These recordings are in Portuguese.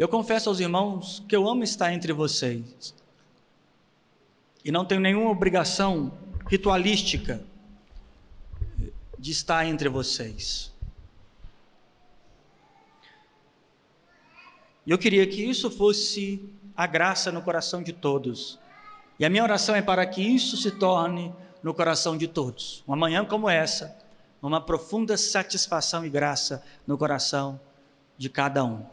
Eu confesso aos irmãos que eu amo estar entre vocês e não tenho nenhuma obrigação ritualística de estar entre vocês. E eu queria que isso fosse a graça no coração de todos. E a minha oração é para que isso se torne no coração de todos. Uma manhã como essa, uma profunda satisfação e graça no coração de cada um.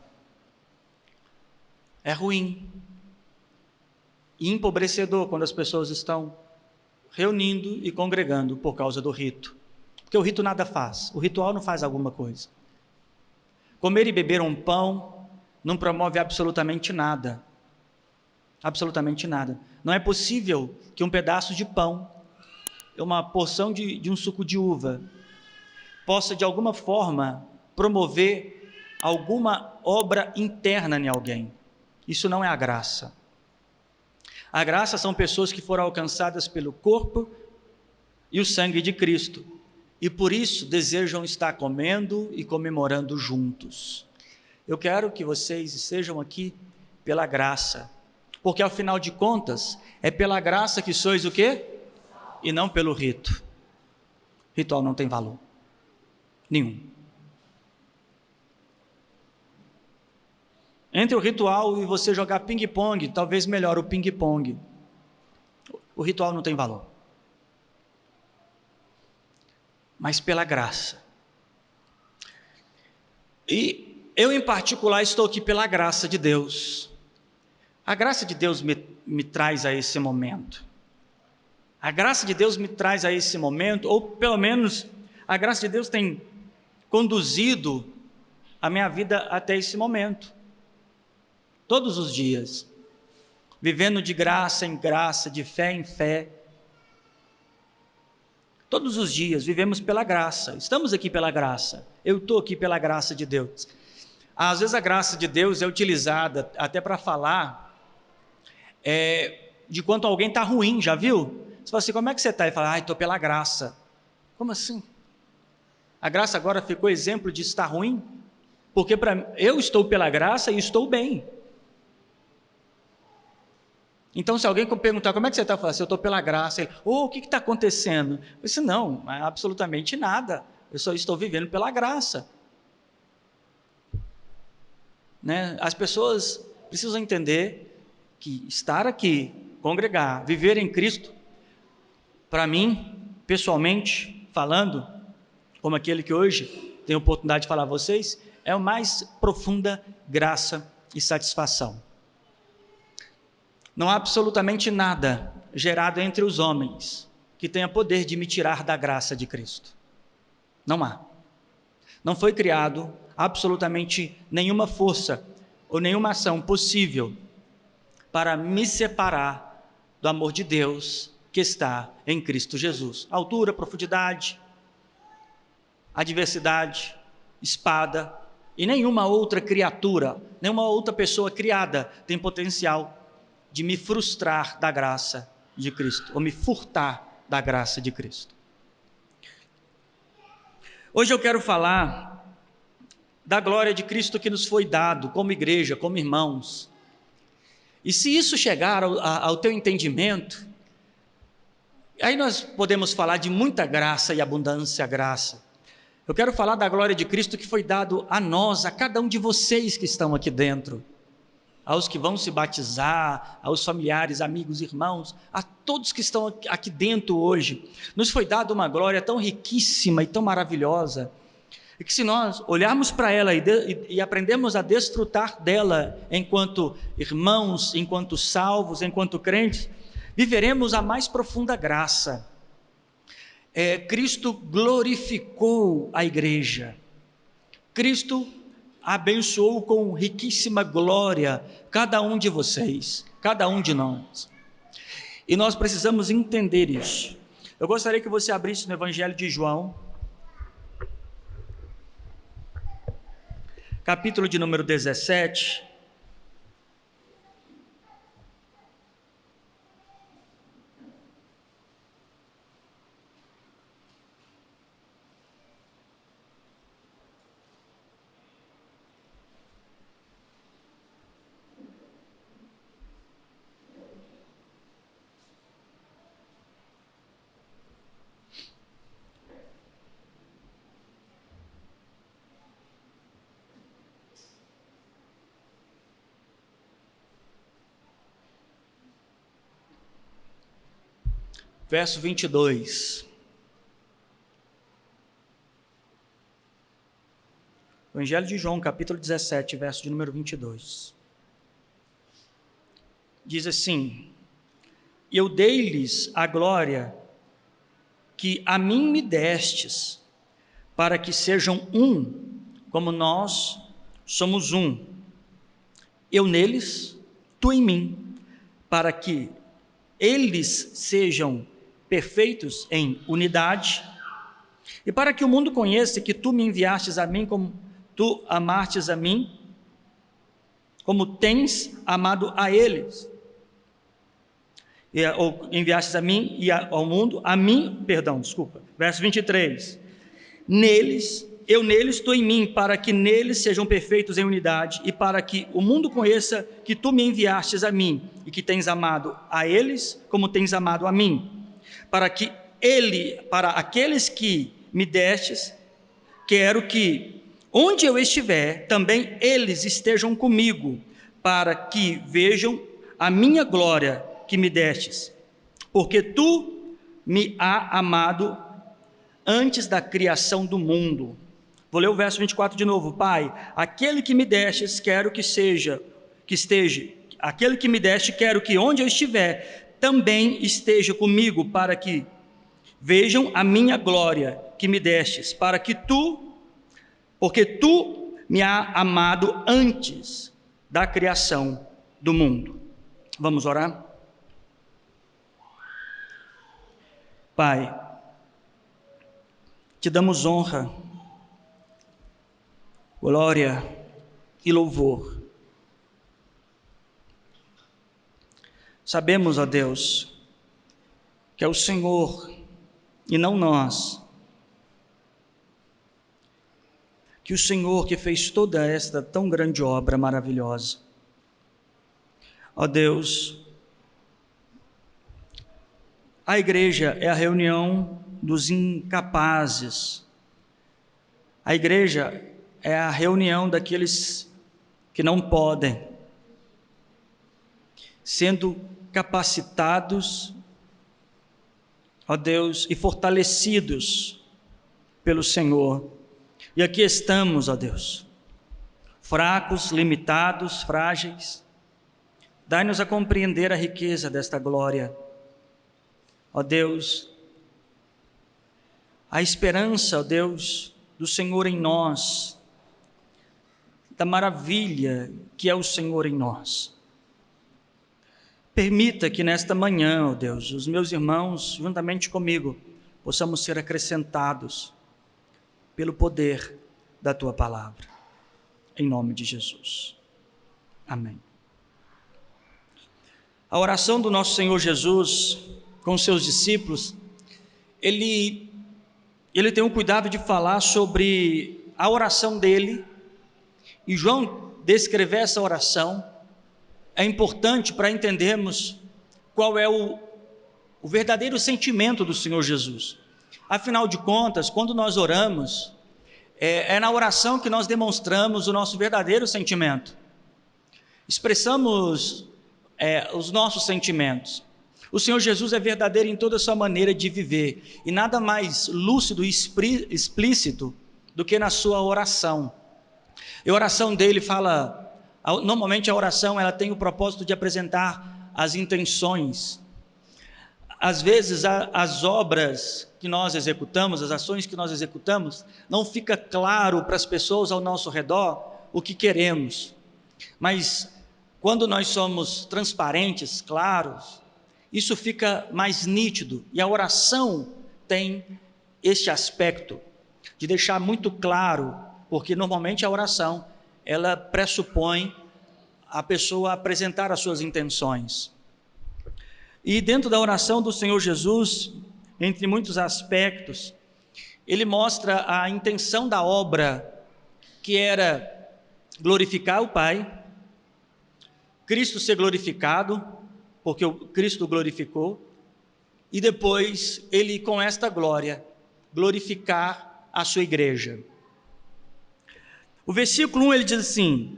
É ruim e empobrecedor quando as pessoas estão reunindo e congregando por causa do rito. Porque o rito nada faz, o ritual não faz alguma coisa. Comer e beber um pão não promove absolutamente nada. Absolutamente nada. Não é possível que um pedaço de pão, uma porção de um suco de uva, possa de alguma forma promover alguma obra interna em alguém. Isso não é a graça. A graça são pessoas que foram alcançadas pelo corpo e o sangue de Cristo, e por isso desejam estar comendo e comemorando juntos. Eu quero que vocês estejam aqui pela graça, porque ao final de contas, é pela graça que sois o quê? E não pelo rito. Ritual não tem valor nenhum. Entre o ritual e você jogar ping-pong, talvez melhor o ping-pong. O ritual não tem valor. Mas pela graça. E eu, em particular, estou aqui pela graça de Deus. A graça de Deus me traz a esse momento. A graça de Deus me traz a esse momento, ou pelo menos a graça de Deus tem conduzido a minha vida até esse momento. Todos os dias. Vivendo de graça em graça, de fé em fé. Todos os dias vivemos pela graça. Estamos aqui pela graça. Eu estou aqui pela graça de Deus. Às vezes a graça de Deus é utilizada até para falar de quanto alguém está ruim, já viu? Você fala assim, como é que você está? E fala, estou pela graça. Como assim? A graça agora ficou exemplo de estar ruim? Porque eu estou pela graça e estou bem. Então, se alguém perguntar como é que você está, fala assim, eu estou pela graça. Ele, o que está acontecendo? Eu disse, não, absolutamente nada. Eu só estou vivendo pela graça. Né? As pessoas precisam entender que estar aqui, congregar, viver em Cristo, para mim, pessoalmente, falando, como aquele que hoje tem a oportunidade de falar a vocês, é a mais profunda graça e satisfação. Não há absolutamente nada gerado entre os homens que tenha poder de me tirar da graça de Cristo. Não há. Não foi criado absolutamente nenhuma força ou nenhuma ação possível para me separar do amor de Deus que está em Cristo Jesus. Altura, profundidade, adversidade, espada e nenhuma outra criatura, nenhuma outra pessoa criada tem potencial de me frustrar da graça de Cristo, ou me furtar da graça de Cristo. Hoje eu quero falar da glória de Cristo que nos foi dado como igreja, como irmãos. E se isso chegar ao teu entendimento, aí nós podemos falar de muita graça e abundância graça. Eu quero falar da glória de Cristo que foi dado a nós, a cada um de vocês que estão aqui dentro. Aos que vão se batizar, aos familiares, amigos, irmãos, a todos que estão aqui dentro hoje, nos foi dada uma glória tão riquíssima e tão maravilhosa, e que se nós olharmos para ela e aprendermos a desfrutar dela enquanto irmãos, enquanto salvos, enquanto crentes, viveremos a mais profunda graça. Cristo glorificou a igreja, Cristo abençoou com riquíssima glória cada um de vocês, cada um de nós. E nós precisamos entender isso. Eu gostaria que você abrisse no Evangelho de João, capítulo de número 17. verso 22. Evangelho de João, capítulo 17, verso de número 22. Diz assim: eu dei-lhes a glória que a mim me destes, para que sejam um, como nós somos um. Eu neles, tu em mim, para que eles sejam perfeitos em unidade, e para que o mundo conheça que tu me enviastes a mim como tu amastes a mim, como tens amado a eles. Ou enviastes a mim e ao mundo, verso 23, eu neles, tu em mim, para que neles sejam perfeitos em unidade, e para que o mundo conheça que tu me enviastes a mim, e que tens amado a eles, como tens amado a mim, para aqueles que me destes, quero que, onde eu estiver, também eles estejam comigo, para que vejam a minha glória que me destes, porque tu me há amado antes da criação do mundo. Vou ler o verso 24 de novo. Pai, aquele que me destes, quero que esteja, aquele que me deste, quero que onde eu estiver, também esteja comigo, para que vejam a minha glória que me destes, porque tu me há amado antes da criação do mundo. Vamos orar? Pai, te damos honra, glória e louvor. Sabemos, ó Deus, que é o Senhor e não nós, que o Senhor que fez toda esta tão grande obra maravilhosa. Ó Deus, a igreja é a reunião dos incapazes, a igreja é a reunião daqueles que não podem, sendo capacitados, ó Deus, e fortalecidos pelo Senhor. E aqui estamos, ó Deus, fracos, limitados, frágeis. Dai-nos a compreender a riqueza desta glória, ó Deus, a esperança, ó Deus, do Senhor em nós, da maravilha que é o Senhor em nós. Permita que nesta manhã, ó Deus, os meus irmãos, juntamente comigo, possamos ser acrescentados pelo poder da Tua palavra. Em nome de Jesus. Amém. A oração do nosso Senhor Jesus com os seus discípulos, ele tem o cuidado de falar sobre a oração dele, e João descrever essa oração é importante para entendermos qual é o verdadeiro sentimento do Senhor Jesus. Afinal de contas, quando nós oramos, é na oração que nós demonstramos o nosso verdadeiro sentimento, expressamos os nossos sentimentos. O Senhor Jesus é verdadeiro em toda a sua maneira de viver, e nada mais lúcido e explícito do que na sua oração. E a oração dele normalmente a oração ela tem o propósito de apresentar as intenções. Às vezes as obras que nós executamos, as ações que nós executamos, não fica claro para as pessoas ao nosso redor o que queremos. Mas quando nós somos transparentes, claros, isso fica mais nítido. E a oração tem este aspecto de deixar muito claro, porque normalmente a oração ela pressupõe a pessoa apresentar as suas intenções. E dentro da oração do Senhor Jesus, entre muitos aspectos, ele mostra a intenção da obra, que era glorificar o Pai, Cristo ser glorificado, porque o Cristo glorificou, e depois ele, com esta glória, glorificar a sua igreja. O versículo 1 ele diz assim,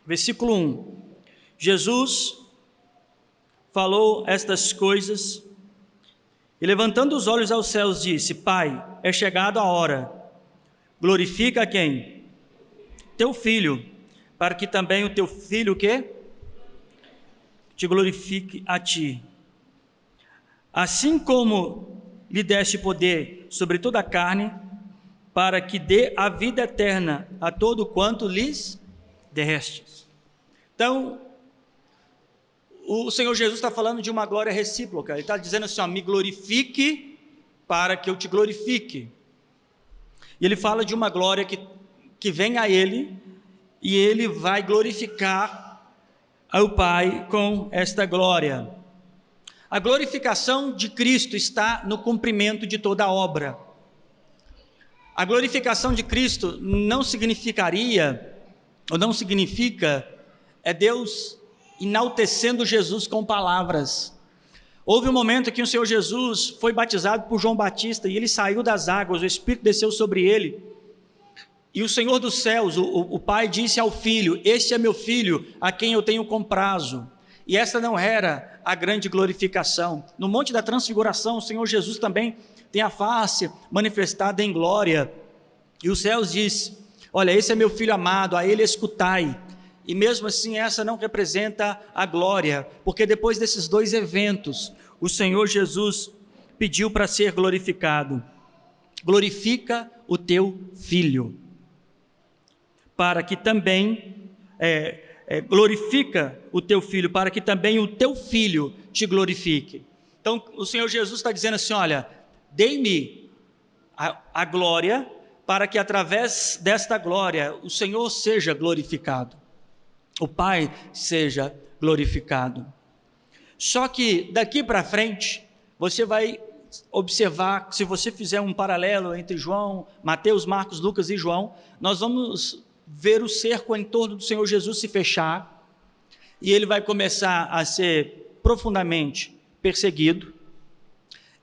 versículo 1, Jesus falou estas coisas E levantando os olhos aos céus, disse: Pai, é chegada a hora. Glorifica quem? Teu filho, para que também o teu filho, o quê? Te glorifique a ti. Assim como lhe deste poder sobre toda a carne, para que dê a vida eterna a todo quanto lhes destes. Então, o Senhor Jesus está falando de uma glória recíproca. Ele está dizendo assim, ó, me glorifique para que eu te glorifique. E ele fala de uma glória que vem a ele, e ele vai glorificar ao Pai com esta glória. A glorificação de Cristo está no cumprimento de toda a obra. A glorificação de Cristo não significaria, ou não significa, Deus enaltecendo Jesus com palavras. Houve um momento que o Senhor Jesus foi batizado por João Batista, e ele saiu das águas, o Espírito desceu sobre ele, e o Senhor dos céus, o Pai disse ao Filho: este é meu Filho, a quem eu tenho comprazo. E essa não era a grande glorificação. No Monte da Transfiguração, o Senhor Jesus também tem a face manifestada em glória, e os céus diz: olha, esse é meu Filho amado, a ele escutai. E mesmo assim essa não representa a glória, porque depois desses dois eventos, o Senhor Jesus pediu para ser glorificado. Glorifica o teu Filho, para que também, glorifica o teu Filho, para que também o teu Filho te glorifique. Então o Senhor Jesus está dizendo assim, olha, dei-me a glória, para que através desta glória o Senhor seja glorificado, o Pai seja glorificado. Só que daqui para frente, você vai observar, se você fizer um paralelo entre João, Mateus, Marcos, Lucas e João, nós vamos ver o cerco em torno do Senhor Jesus se fechar, e ele vai começar a ser profundamente perseguido,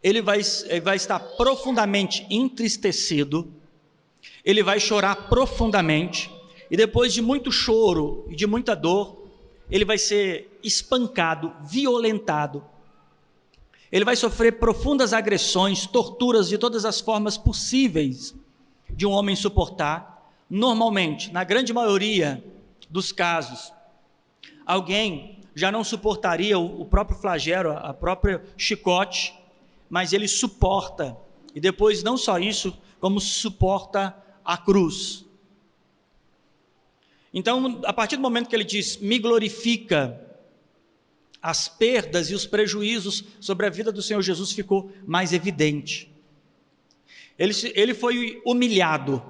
ele vai estar profundamente entristecido, ele vai chorar profundamente, e depois de muito choro e de muita dor, ele vai ser espancado, violentado, ele vai sofrer profundas agressões, torturas de todas as formas possíveis de um homem suportar. Normalmente, na grande maioria dos casos, alguém já não suportaria o próprio flagelo, a própria chicote, mas ele suporta, e depois não só isso, como suporta a cruz. Então, a partir do momento que ele diz, me glorifica, as perdas e os prejuízos sobre a vida do Senhor Jesus ficou mais evidente. Ele foi humilhado,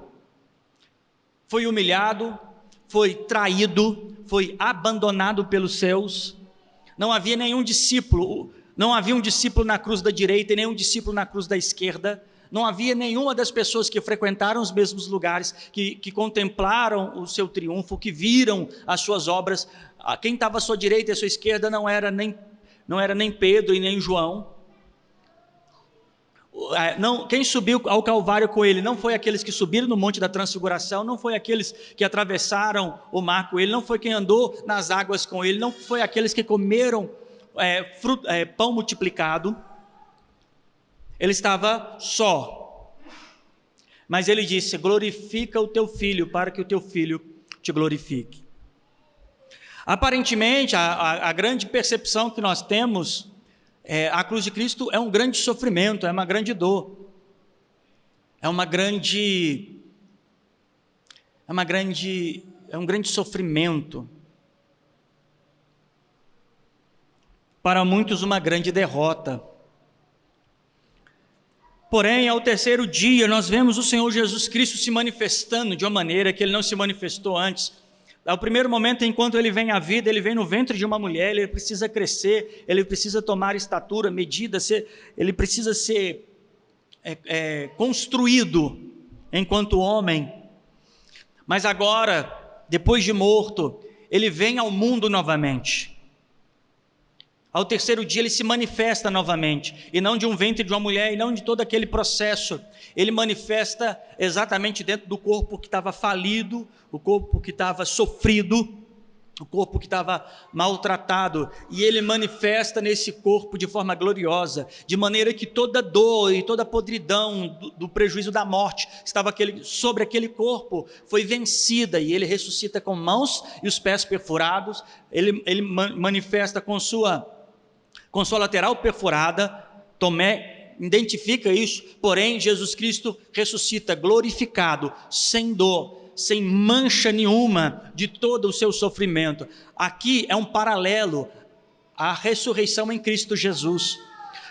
foi traído, foi abandonado pelos seus. Não havia nenhum discípulo, não havia um discípulo na cruz da direita e nenhum discípulo na cruz da esquerda. Não havia nenhuma das pessoas que frequentaram os mesmos lugares, que contemplaram o seu triunfo, que viram as suas obras. Quem estava à sua direita e à sua esquerda não era nem Pedro e nem João. Quem subiu ao Calvário com ele não foi aqueles que subiram no Monte da Transfiguração, não foi aqueles que atravessaram o mar com ele, não foi quem andou nas águas com ele, não foi aqueles que comeram pão multiplicado. Ele estava só, mas ele disse, glorifica o teu Filho, para que o teu Filho te glorifique. Aparentemente, a grande percepção que nós temos, a cruz de Cristo é um grande sofrimento, é uma grande dor, é um grande sofrimento, para muitos uma grande derrota. Porém, ao terceiro dia, nós vemos o Senhor Jesus Cristo se manifestando de uma maneira que ele não se manifestou antes. Ao primeiro momento, enquanto ele vem à vida, ele vem no ventre de uma mulher, ele precisa crescer, ele precisa tomar estatura, medida, ele precisa ser construído enquanto homem. Mas agora, depois de morto, ele vem ao mundo novamente. Ao terceiro dia ele se manifesta novamente, e não de um ventre de uma mulher, e não de todo aquele processo. Ele manifesta exatamente dentro do corpo que estava falido, o corpo que estava sofrido, o corpo que estava maltratado, e ele manifesta nesse corpo de forma gloriosa, de maneira que toda dor e toda podridão do prejuízo da morte estava sobre aquele corpo, foi vencida, e ele ressuscita com mãos e os pés perfurados, ele manifesta com sua lateral perfurada. Tomé identifica isso, porém Jesus Cristo ressuscita glorificado, sem dor, sem mancha nenhuma de todo o seu sofrimento. Aqui é um paralelo à ressurreição em Cristo Jesus.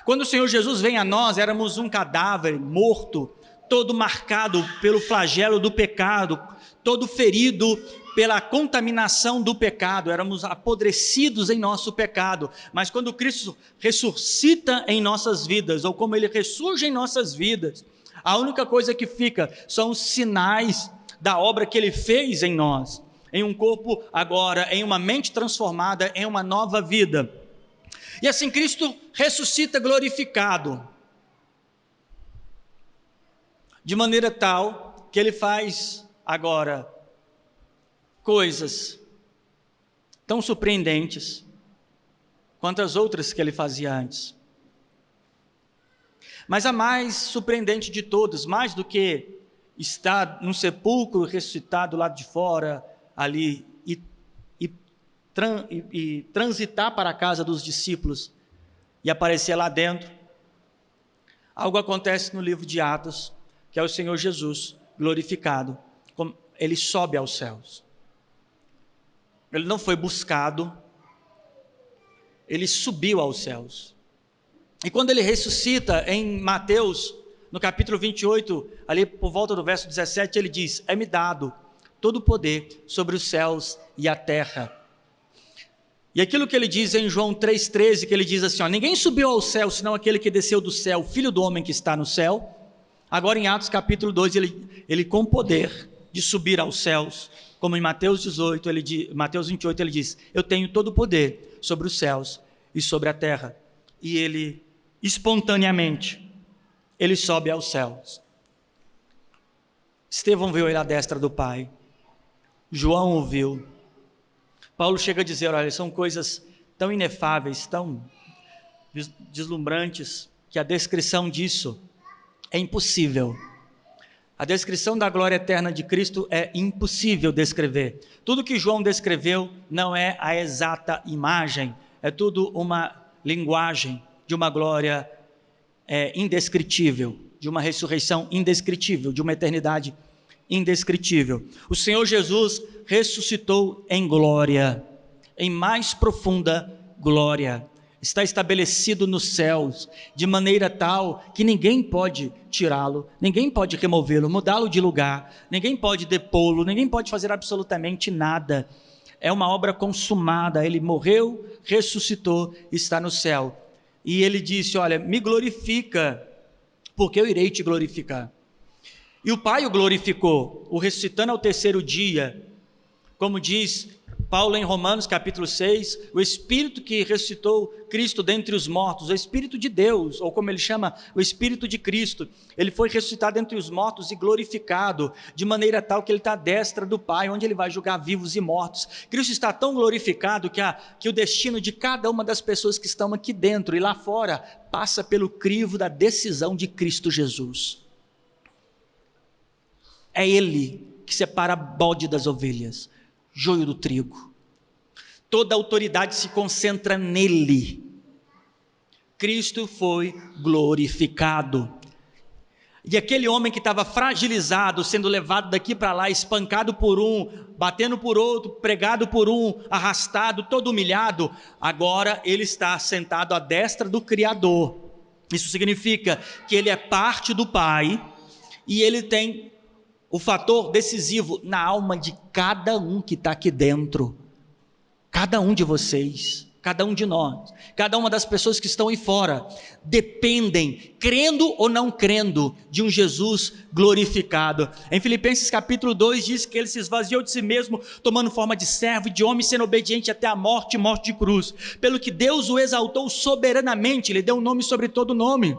Quando o Senhor Jesus vem a nós, éramos um cadáver morto, todo marcado pelo flagelo do pecado, todo ferido pela contaminação do pecado, éramos apodrecidos em nosso pecado, mas quando Cristo ressuscita em nossas vidas, ou como Ele ressurge em nossas vidas, a única coisa que fica são os sinais da obra que Ele fez em nós, em um corpo agora, em uma mente transformada, em uma nova vida. E assim Cristo ressuscita glorificado, de maneira tal que Ele faz agora coisas tão surpreendentes quanto as outras que Ele fazia antes. Mas a mais surpreendente de todas, mais do que estar num sepulcro ressuscitado lá de fora, ali, e transitar para a casa dos discípulos e aparecer lá dentro, algo acontece no livro de Atos, que é o Senhor Jesus glorificado, Ele sobe aos céus. Ele não foi buscado, Ele subiu aos céus. E quando Ele ressuscita em Mateus, no capítulo 28, ali por volta do verso 17, Ele diz: é-me dado todo o poder sobre os céus e a terra. E aquilo que Ele diz em João 3,13, que Ele diz assim, ninguém subiu ao céu, senão aquele que desceu do céu, o Filho do homem que está no céu. Agora em Atos capítulo 2, ele com poder de subir aos céus, como em Mateus 28, ele diz, eu tenho todo o poder sobre os céus e sobre a terra. E Ele, espontaneamente, Ele sobe aos céus. Estevão viu Ele à destra do Pai, João o viu. Paulo chega a dizer, olha, são coisas tão inefáveis, tão deslumbrantes, que a descrição disso é impossível. A descrição da glória eterna de Cristo é impossível descrever. Tudo que João descreveu não é a exata imagem, é tudo uma linguagem de uma glória indescritível, de uma ressurreição indescritível, de uma eternidade indescritível. O Senhor Jesus ressuscitou em glória, em mais profunda glória. Está estabelecido nos céus, de maneira tal que ninguém pode tirá-lo, ninguém pode removê-lo, mudá-lo de lugar, ninguém pode depô-lo, ninguém pode fazer absolutamente nada. É uma obra consumada. Ele morreu, ressuscitou, está no céu. E Ele disse, olha, me glorifica, porque eu irei te glorificar. E o Pai o glorificou, o ressuscitando ao terceiro dia, como diz Paulo em Romanos capítulo 6, o Espírito que ressuscitou Cristo dentre os mortos, o Espírito de Deus, ou como ele chama, o Espírito de Cristo, ele foi ressuscitado entre os mortos e glorificado, de maneira tal que ele está à destra do Pai, onde ele vai julgar vivos e mortos. Cristo está tão glorificado que o destino de cada uma das pessoas que estão aqui dentro e lá fora, passa pelo crivo da decisão de Cristo Jesus. É Ele que separa bode das ovelhas, joio do trigo. Toda a autoridade se concentra nele. Cristo foi glorificado. E aquele homem que estava fragilizado, sendo levado daqui para lá, espancado por um, batendo por outro, pregado por um, arrastado, todo humilhado, agora ele está sentado à destra do Criador. Isso significa que ele é parte do Pai e ele tem o fator decisivo na alma de cada um que está aqui dentro, cada um de vocês, cada um de nós, cada uma das pessoas que estão aí fora, dependem, crendo ou não crendo, de um Jesus glorificado. Em Filipenses capítulo 2 diz que ele se esvaziou de si mesmo, tomando forma de servo e de homem, sendo obediente até a morte de cruz, pelo que Deus o exaltou soberanamente, lhe deu um nome sobre todo nome,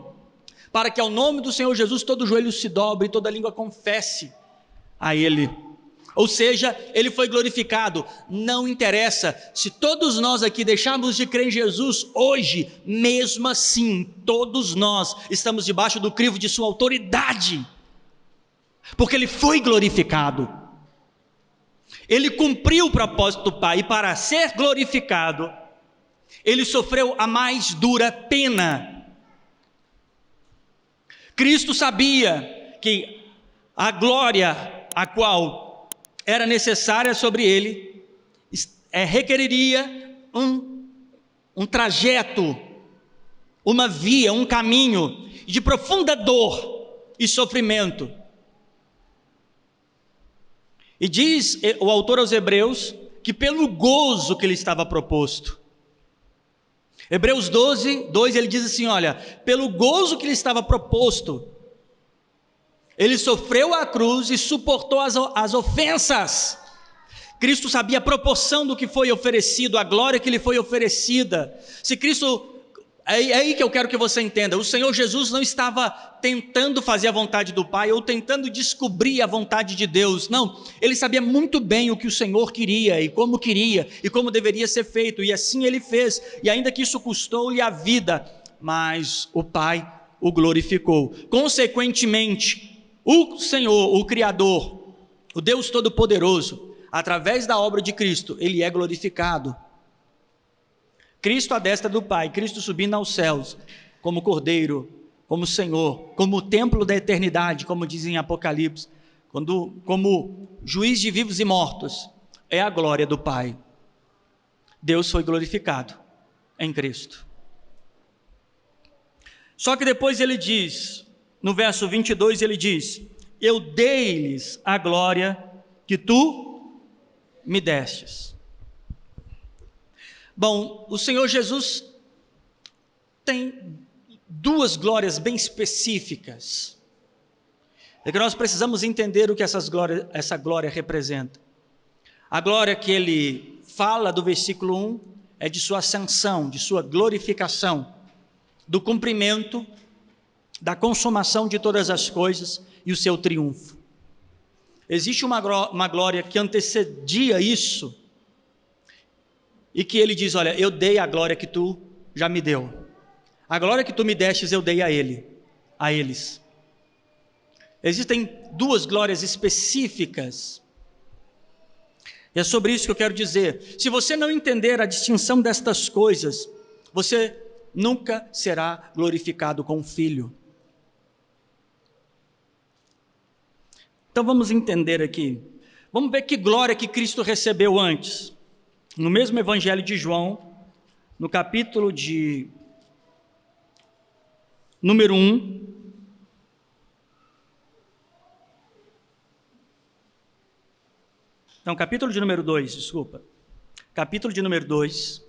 para que ao nome do Senhor Jesus todo joelho se dobre e toda língua confesse a Ele. Ou seja, ele foi glorificado. Não interessa se todos nós aqui deixarmos de crer em Jesus hoje, mesmo assim, todos nós estamos debaixo do crivo de sua autoridade, porque ele foi glorificado. Ele cumpriu o propósito do Pai, e para ser glorificado, ele sofreu a mais dura pena. Cristo sabia que a glória a qual era necessária sobre ele requeriria um trajeto, uma via, um caminho de profunda dor e sofrimento. E diz o autor aos Hebreus que pelo gozo que lhe estava proposto. Hebreus 12, 2, ele diz assim, olha, pelo gozo que lhe estava proposto, ele sofreu a cruz e suportou as ofensas. Cristo sabia a proporção do que foi oferecido, a glória que lhe foi oferecida. Se Cristo... É aí que eu quero que você entenda. O Senhor Jesus não estava tentando fazer a vontade do Pai ou tentando descobrir a vontade de Deus. Não, ele sabia muito bem o que o Senhor queria e como deveria ser feito. E assim ele fez. E ainda que isso custou-lhe a vida, mas o Pai o glorificou. Consequentemente, o Senhor, o Criador, o Deus Todo-Poderoso, através da obra de Cristo, ele é glorificado. Cristo à destra do Pai, Cristo subindo aos céus, como Cordeiro, como Senhor, como templo da eternidade, como diz em Apocalipse, como juiz de vivos e mortos, é a glória do Pai. Deus foi glorificado em Cristo. Só que depois ele diz, no verso 22 ele diz, eu dei-lhes a glória que tu me destes. Bom, o Senhor Jesus tem duas glórias bem específicas. É que nós precisamos entender o que essa glória representa. A glória que ele fala do versículo 1 é de sua ascensão, de sua glorificação, do cumprimento, da consumação de todas as coisas e o seu triunfo. Existe uma glória que antecedia isso, e que ele diz, olha, eu dei a glória que tu já me deu. A glória que tu me destes eu dei a eles. Existem duas glórias específicas. E é sobre isso que eu quero dizer. Se você não entender a distinção destas coisas, você nunca será glorificado com o Filho. Então vamos entender aqui. Vamos ver que glória que Cristo recebeu antes. No mesmo Evangelho de João, no capítulo de número 1, não, capítulo de número 2, desculpa. Capítulo de número 2.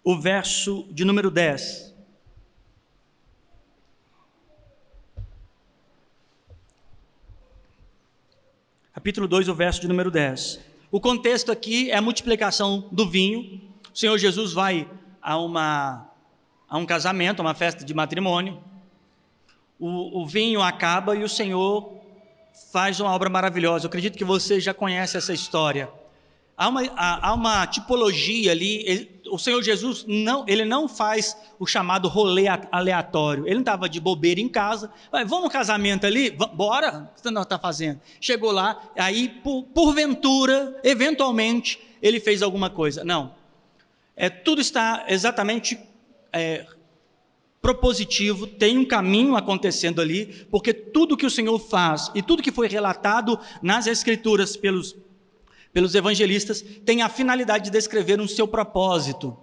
O verso de número 10. Capítulo 2, o verso de número 10. O contexto aqui é a multiplicação do vinho. O Senhor Jesus vai a um casamento, a uma festa de matrimônio. O vinho acaba e o Senhor faz uma obra maravilhosa. Eu acredito que você já conhece essa história. Há uma tipologia ali. O Senhor Jesus ele não faz o chamado rolê aleatório. Ele não estava de bobeira em casa. Vamos no casamento ali? Bora? O que você está fazendo? Chegou lá, aí porventura, eventualmente, ele fez alguma coisa. Não. Tudo está exatamente propositivo, tem um caminho acontecendo ali, porque tudo que o Senhor faz e tudo que foi relatado nas Escrituras pelos evangelistas, tem a finalidade de descrever um seu propósito.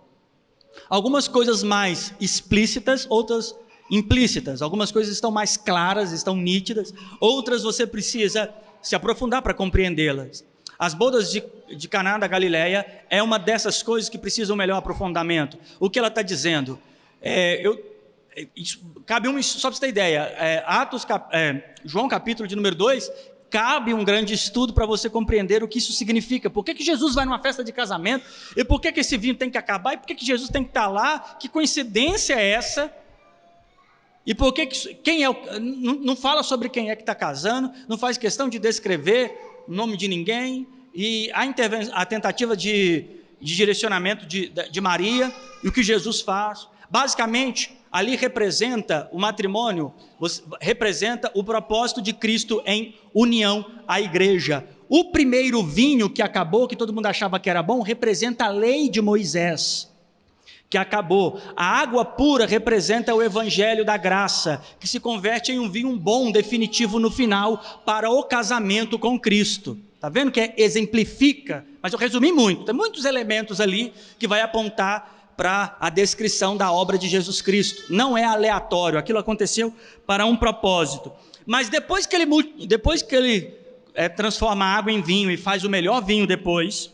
Algumas coisas mais explícitas, outras implícitas. Algumas coisas estão mais claras, estão nítidas. Outras você precisa se aprofundar para compreendê-las. As bodas de Caná da Galileia é uma dessas coisas que precisam um melhor aprofundamento. O que ela está dizendo? Só para você ter ideia, João capítulo de número 2, cabe um grande estudo para você compreender o que isso significa. Por que Jesus vai numa festa de casamento? E por que esse vinho tem que acabar? E por que Jesus tem que estar lá? Que coincidência é essa? E por que quem é não fala sobre quem é que está casando, não faz questão de descrever o nome de ninguém, e a tentativa de direcionamento de Maria, e o que Jesus faz. Basicamente, ali representa o matrimônio, representa o propósito de Cristo em união à igreja. O primeiro vinho que acabou, que todo mundo achava que era bom, representa a lei de Moisés, que acabou. A água pura representa o evangelho da graça, que se converte em um vinho bom, definitivo no final, para o casamento com Cristo. Está vendo que exemplifica? Mas eu resumi muito, tem muitos elementos ali que vai apontar para a descrição da obra de Jesus Cristo. Não é aleatório, aquilo aconteceu para um propósito. Mas depois que ele transforma a água em vinho e faz o melhor vinho depois,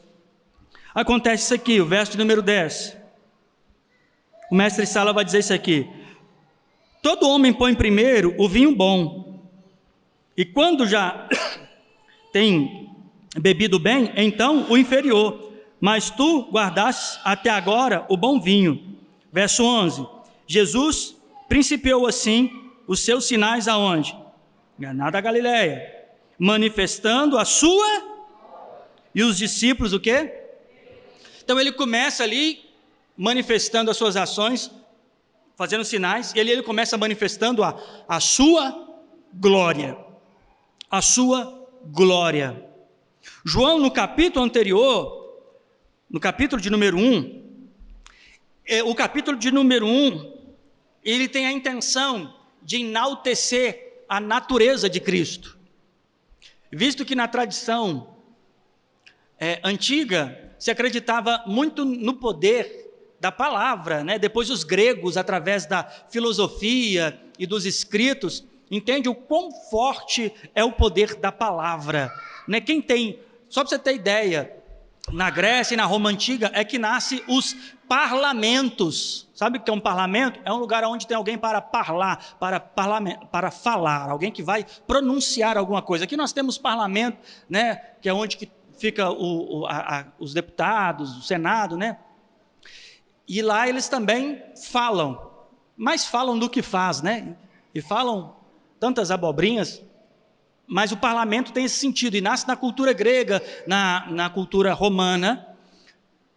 acontece isso aqui, o verso de número 10. O mestre Sala vai dizer isso aqui: todo homem põe primeiro o vinho bom, e quando já tem bebido bem, então o inferior, mas tu guardaste até agora o bom vinho. Verso 11, Jesus principiou assim os seus sinais aonde? Caná da Galileia, manifestando a sua, e os discípulos o quê? Então ele começa ali manifestando as suas ações, fazendo sinais, e ele começa manifestando a sua glória, a sua glória. João, no capítulo anterior, no capítulo de número 1, o capítulo de número 1, ele tem a intenção de enaltecer a natureza de Cristo, visto que na tradição antiga se acreditava muito no poder da palavra, né? Depois os gregos, através da filosofia e dos escritos, entendem o quão forte é o poder da palavra, né? Quem tem, só para você ter ideia, na Grécia e na Roma Antiga é que nascem os parlamentos. Sabe o que é um parlamento? É um lugar onde tem alguém para para falar, alguém que vai pronunciar alguma coisa. Aqui nós temos parlamento, né? Que é onde que fica os deputados, o Senado, né? E lá eles também falam, mais falam do que faz, né? E falam tantas abobrinhas, mas o parlamento tem esse sentido, e nasce na cultura grega, na cultura romana,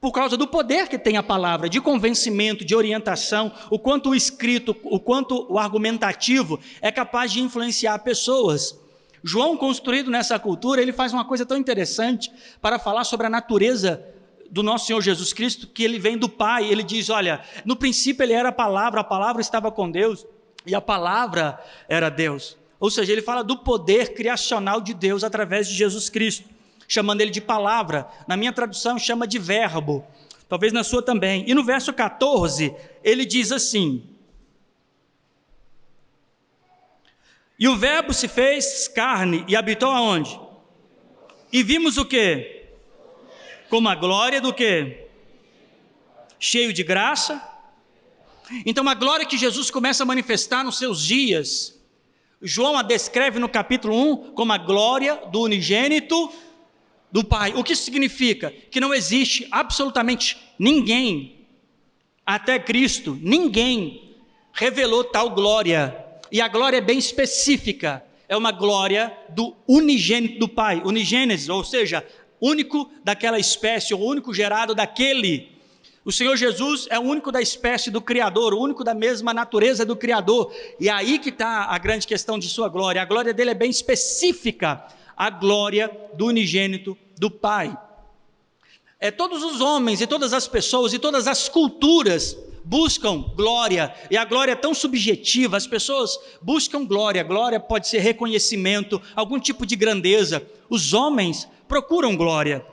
por causa do poder que tem a palavra, de convencimento, de orientação, o quanto o escrito, o quanto o argumentativo é capaz de influenciar pessoas. João, construído nessa cultura, ele faz uma coisa tão interessante para falar sobre a natureza do nosso Senhor Jesus Cristo, que ele vem do Pai. Ele diz, olha, no princípio ele era a palavra estava com Deus, e a palavra era Deus. Ou seja, ele fala do poder criacional de Deus através de Jesus Cristo, chamando ele de palavra. Na minha tradução chama de verbo, talvez na sua também. E no verso 14, ele diz assim: e o verbo se fez carne e habitou aonde? E vimos o quê? Como a glória do quê? Cheio de graça. Então a glória que Jesus começa a manifestar nos seus dias, João a descreve no capítulo 1 como a glória do unigênito do Pai. O que isso significa? Que não existe absolutamente ninguém, até Cristo, ninguém revelou tal glória. E a glória é bem específica, é uma glória do unigênito do Pai, unigênesis, ou seja, único daquela espécie, o único gerado daquele. O Senhor Jesus é o único da espécie do Criador, o único da mesma natureza do Criador, e é aí que está a grande questão de sua glória. A glória dele é bem específica, a glória do unigênito do Pai. Todos os homens e todas as pessoas e todas as culturas buscam glória, e a glória é tão subjetiva, as pessoas buscam glória. Glória pode ser reconhecimento, algum tipo de grandeza. Os homens procuram glória.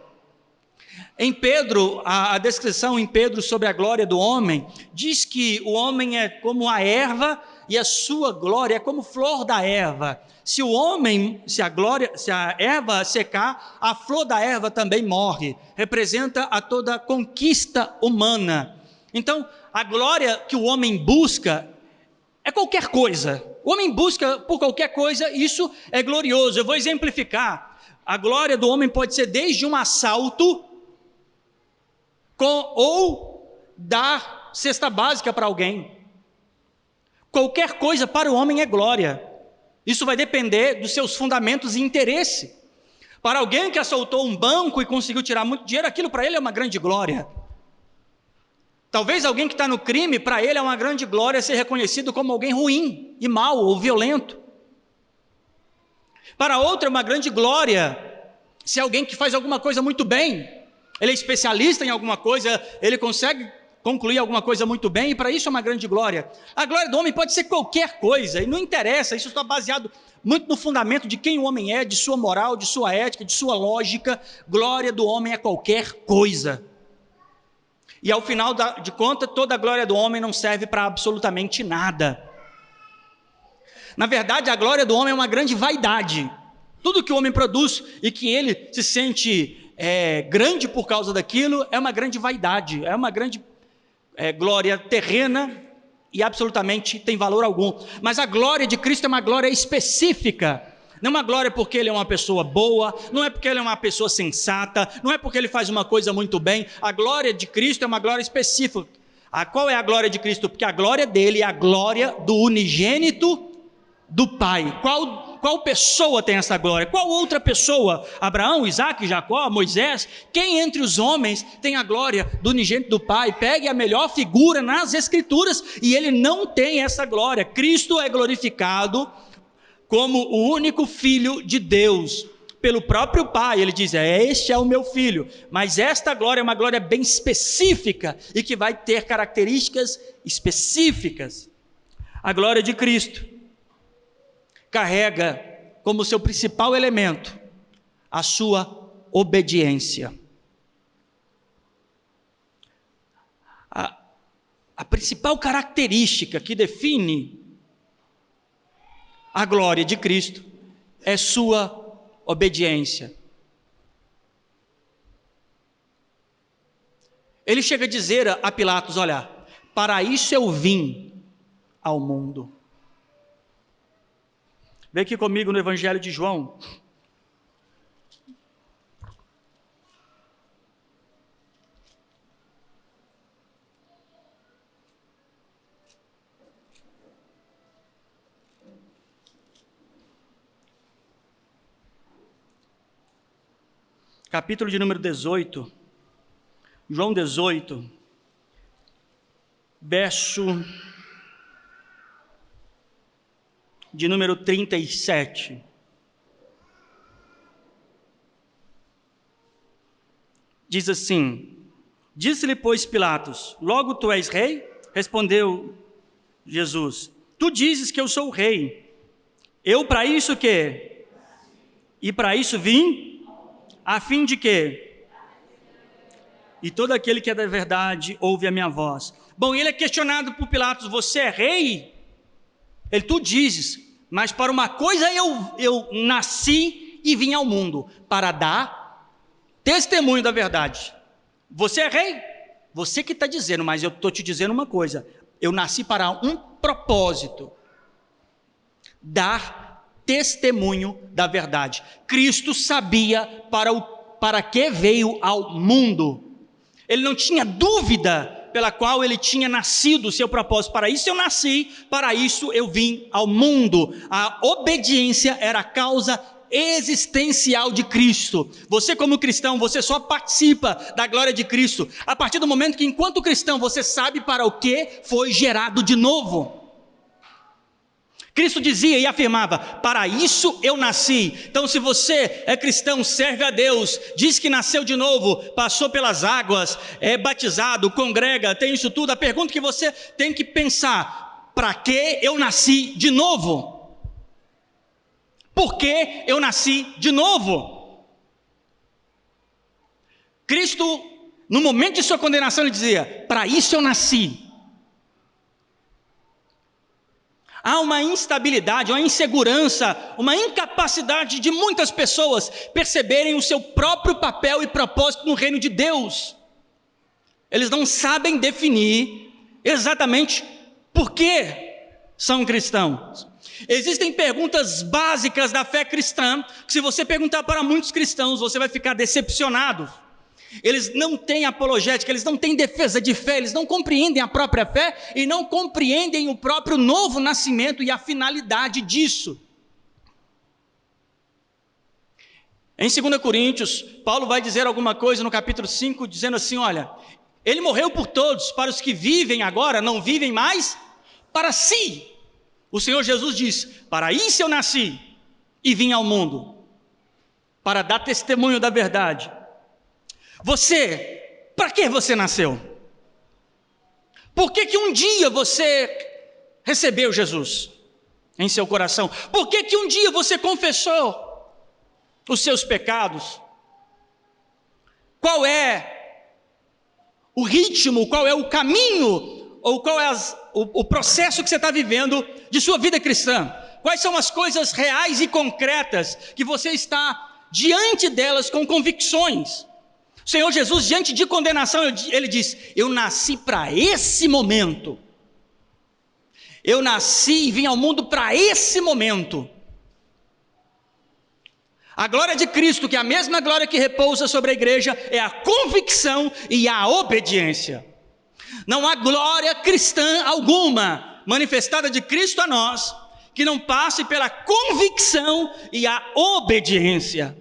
Em Pedro, a descrição em Pedro sobre a glória do homem, diz que o homem é como a erva e a sua glória é como flor da erva. Se a erva secar, a flor da erva também morre. Representa a toda a conquista humana. Então, a glória que o homem busca é qualquer coisa. O homem busca por qualquer coisa, isso é glorioso. Eu vou exemplificar. A glória do homem pode ser desde um assalto, ou dar cesta básica para alguém. Qualquer coisa para o homem é glória. Isso vai depender dos seus fundamentos e interesse. Para alguém que assaltou um banco e conseguiu tirar muito dinheiro, aquilo para ele é uma grande glória. Talvez alguém que está no crime, para ele é uma grande glória ser reconhecido como alguém ruim e mau ou violento. Para outro é uma grande glória ser alguém que faz alguma coisa muito bem. Ele é especialista em alguma coisa, ele consegue concluir alguma coisa muito bem, e para isso é uma grande glória. A glória do homem pode ser qualquer coisa, e não interessa, isso está baseado muito no fundamento de quem o homem é, de sua moral, de sua ética, de sua lógica. Glória do homem é qualquer coisa. E ao final de contas, toda a glória do homem não serve para absolutamente nada. Na verdade, a glória do homem é uma grande vaidade. Tudo que o homem produz e que ele se sente grande por causa daquilo, é uma grande vaidade, é uma grande glória terrena e absolutamente tem valor algum. Mas a glória de Cristo é uma glória específica. Não é uma glória porque ele é uma pessoa boa, não é porque ele é uma pessoa sensata, não é porque ele faz uma coisa muito bem. A glória de Cristo é uma glória específica. Qual é a glória de Cristo? Porque a glória dele é a glória do unigênito do Pai. Qual pessoa tem essa glória? Qual outra pessoa? Abraão, Isaac, Jacó, Moisés? Quem entre os homens tem a glória do unigênito do Pai? Pegue a melhor figura nas Escrituras e ele não tem essa glória. Cristo é glorificado como o único Filho de Deus, pelo próprio Pai. Ele diz, este é o meu Filho. Mas esta glória é uma glória bem específica e que vai ter características específicas. A glória de Cristo carrega como seu principal elemento a sua obediência. A principal característica que define a glória de Cristo é sua obediência. Ele chega a dizer a Pilatos, olha, para isso eu vim ao mundo. Vem aqui comigo no Evangelho de João. Capítulo de número 18. João 18. Verso de número 37. Diz assim: disse-lhe, pois, Pilatos, logo tu és rei? Respondeu Jesus, tu dizes que eu sou o rei. Eu para isso quê? E para isso vim? A fim de quê? E todo aquele que é da verdade ouve a minha voz. Bom, ele é questionado por Pilatos, você é rei? Ele, tu dizes, mas para uma coisa eu nasci e vim ao mundo, para dar testemunho da verdade. Você é rei? Você que está dizendo, mas eu estou te dizendo uma coisa, eu nasci para um propósito, dar testemunho da verdade. Cristo sabia para que veio ao mundo. Ele não tinha dúvida pela qual ele tinha nascido, o seu propósito. Para isso eu nasci, para isso eu vim ao mundo. A obediência era a causa existencial de Cristo. Você como cristão, você só participa da glória de Cristo a partir do momento que, enquanto cristão, você sabe para o que foi gerado de novo. Cristo dizia e afirmava, para isso eu nasci. Então, se você é cristão, serve a Deus, diz que nasceu de novo, passou pelas águas, é batizado, congrega, tem isso tudo, a pergunta que você tem que pensar, para que eu nasci de novo? Por que eu nasci de novo? Cristo, no momento de sua condenação, ele dizia, para isso eu nasci. Há uma instabilidade, uma insegurança, uma incapacidade de muitas pessoas perceberem o seu próprio papel e propósito no reino de Deus. Eles não sabem definir exatamente por que são cristãos. Existem perguntas básicas da fé cristã, que se você perguntar para muitos cristãos, você vai ficar decepcionado. Eles não têm apologética, eles não têm defesa de fé, eles não compreendem a própria fé e não compreendem o próprio novo nascimento e a finalidade disso. Em 2 Coríntios, Paulo vai dizer alguma coisa no capítulo 5, dizendo assim, olha, ele morreu por todos, para os que vivem agora, não vivem mais para si. O Senhor Jesus diz, para isso eu nasci e vim ao mundo, para dar testemunho da verdade. Você, para que você nasceu? Por que um dia você recebeu Jesus em seu coração? Por que um dia você confessou os seus pecados? Qual é o ritmo, qual é o caminho, ou qual é o processo que você está vivendo de sua vida cristã? Quais são as coisas reais e concretas que você está diante delas com convicções? O Senhor Jesus, diante de condenação, ele diz, eu nasci para esse momento. Eu nasci e vim ao mundo para esse momento. A glória de Cristo, que é a mesma glória que repousa sobre a igreja, é a convicção e a obediência. Não há glória cristã alguma manifestada de Cristo a nós, que não passe pela convicção e a obediência.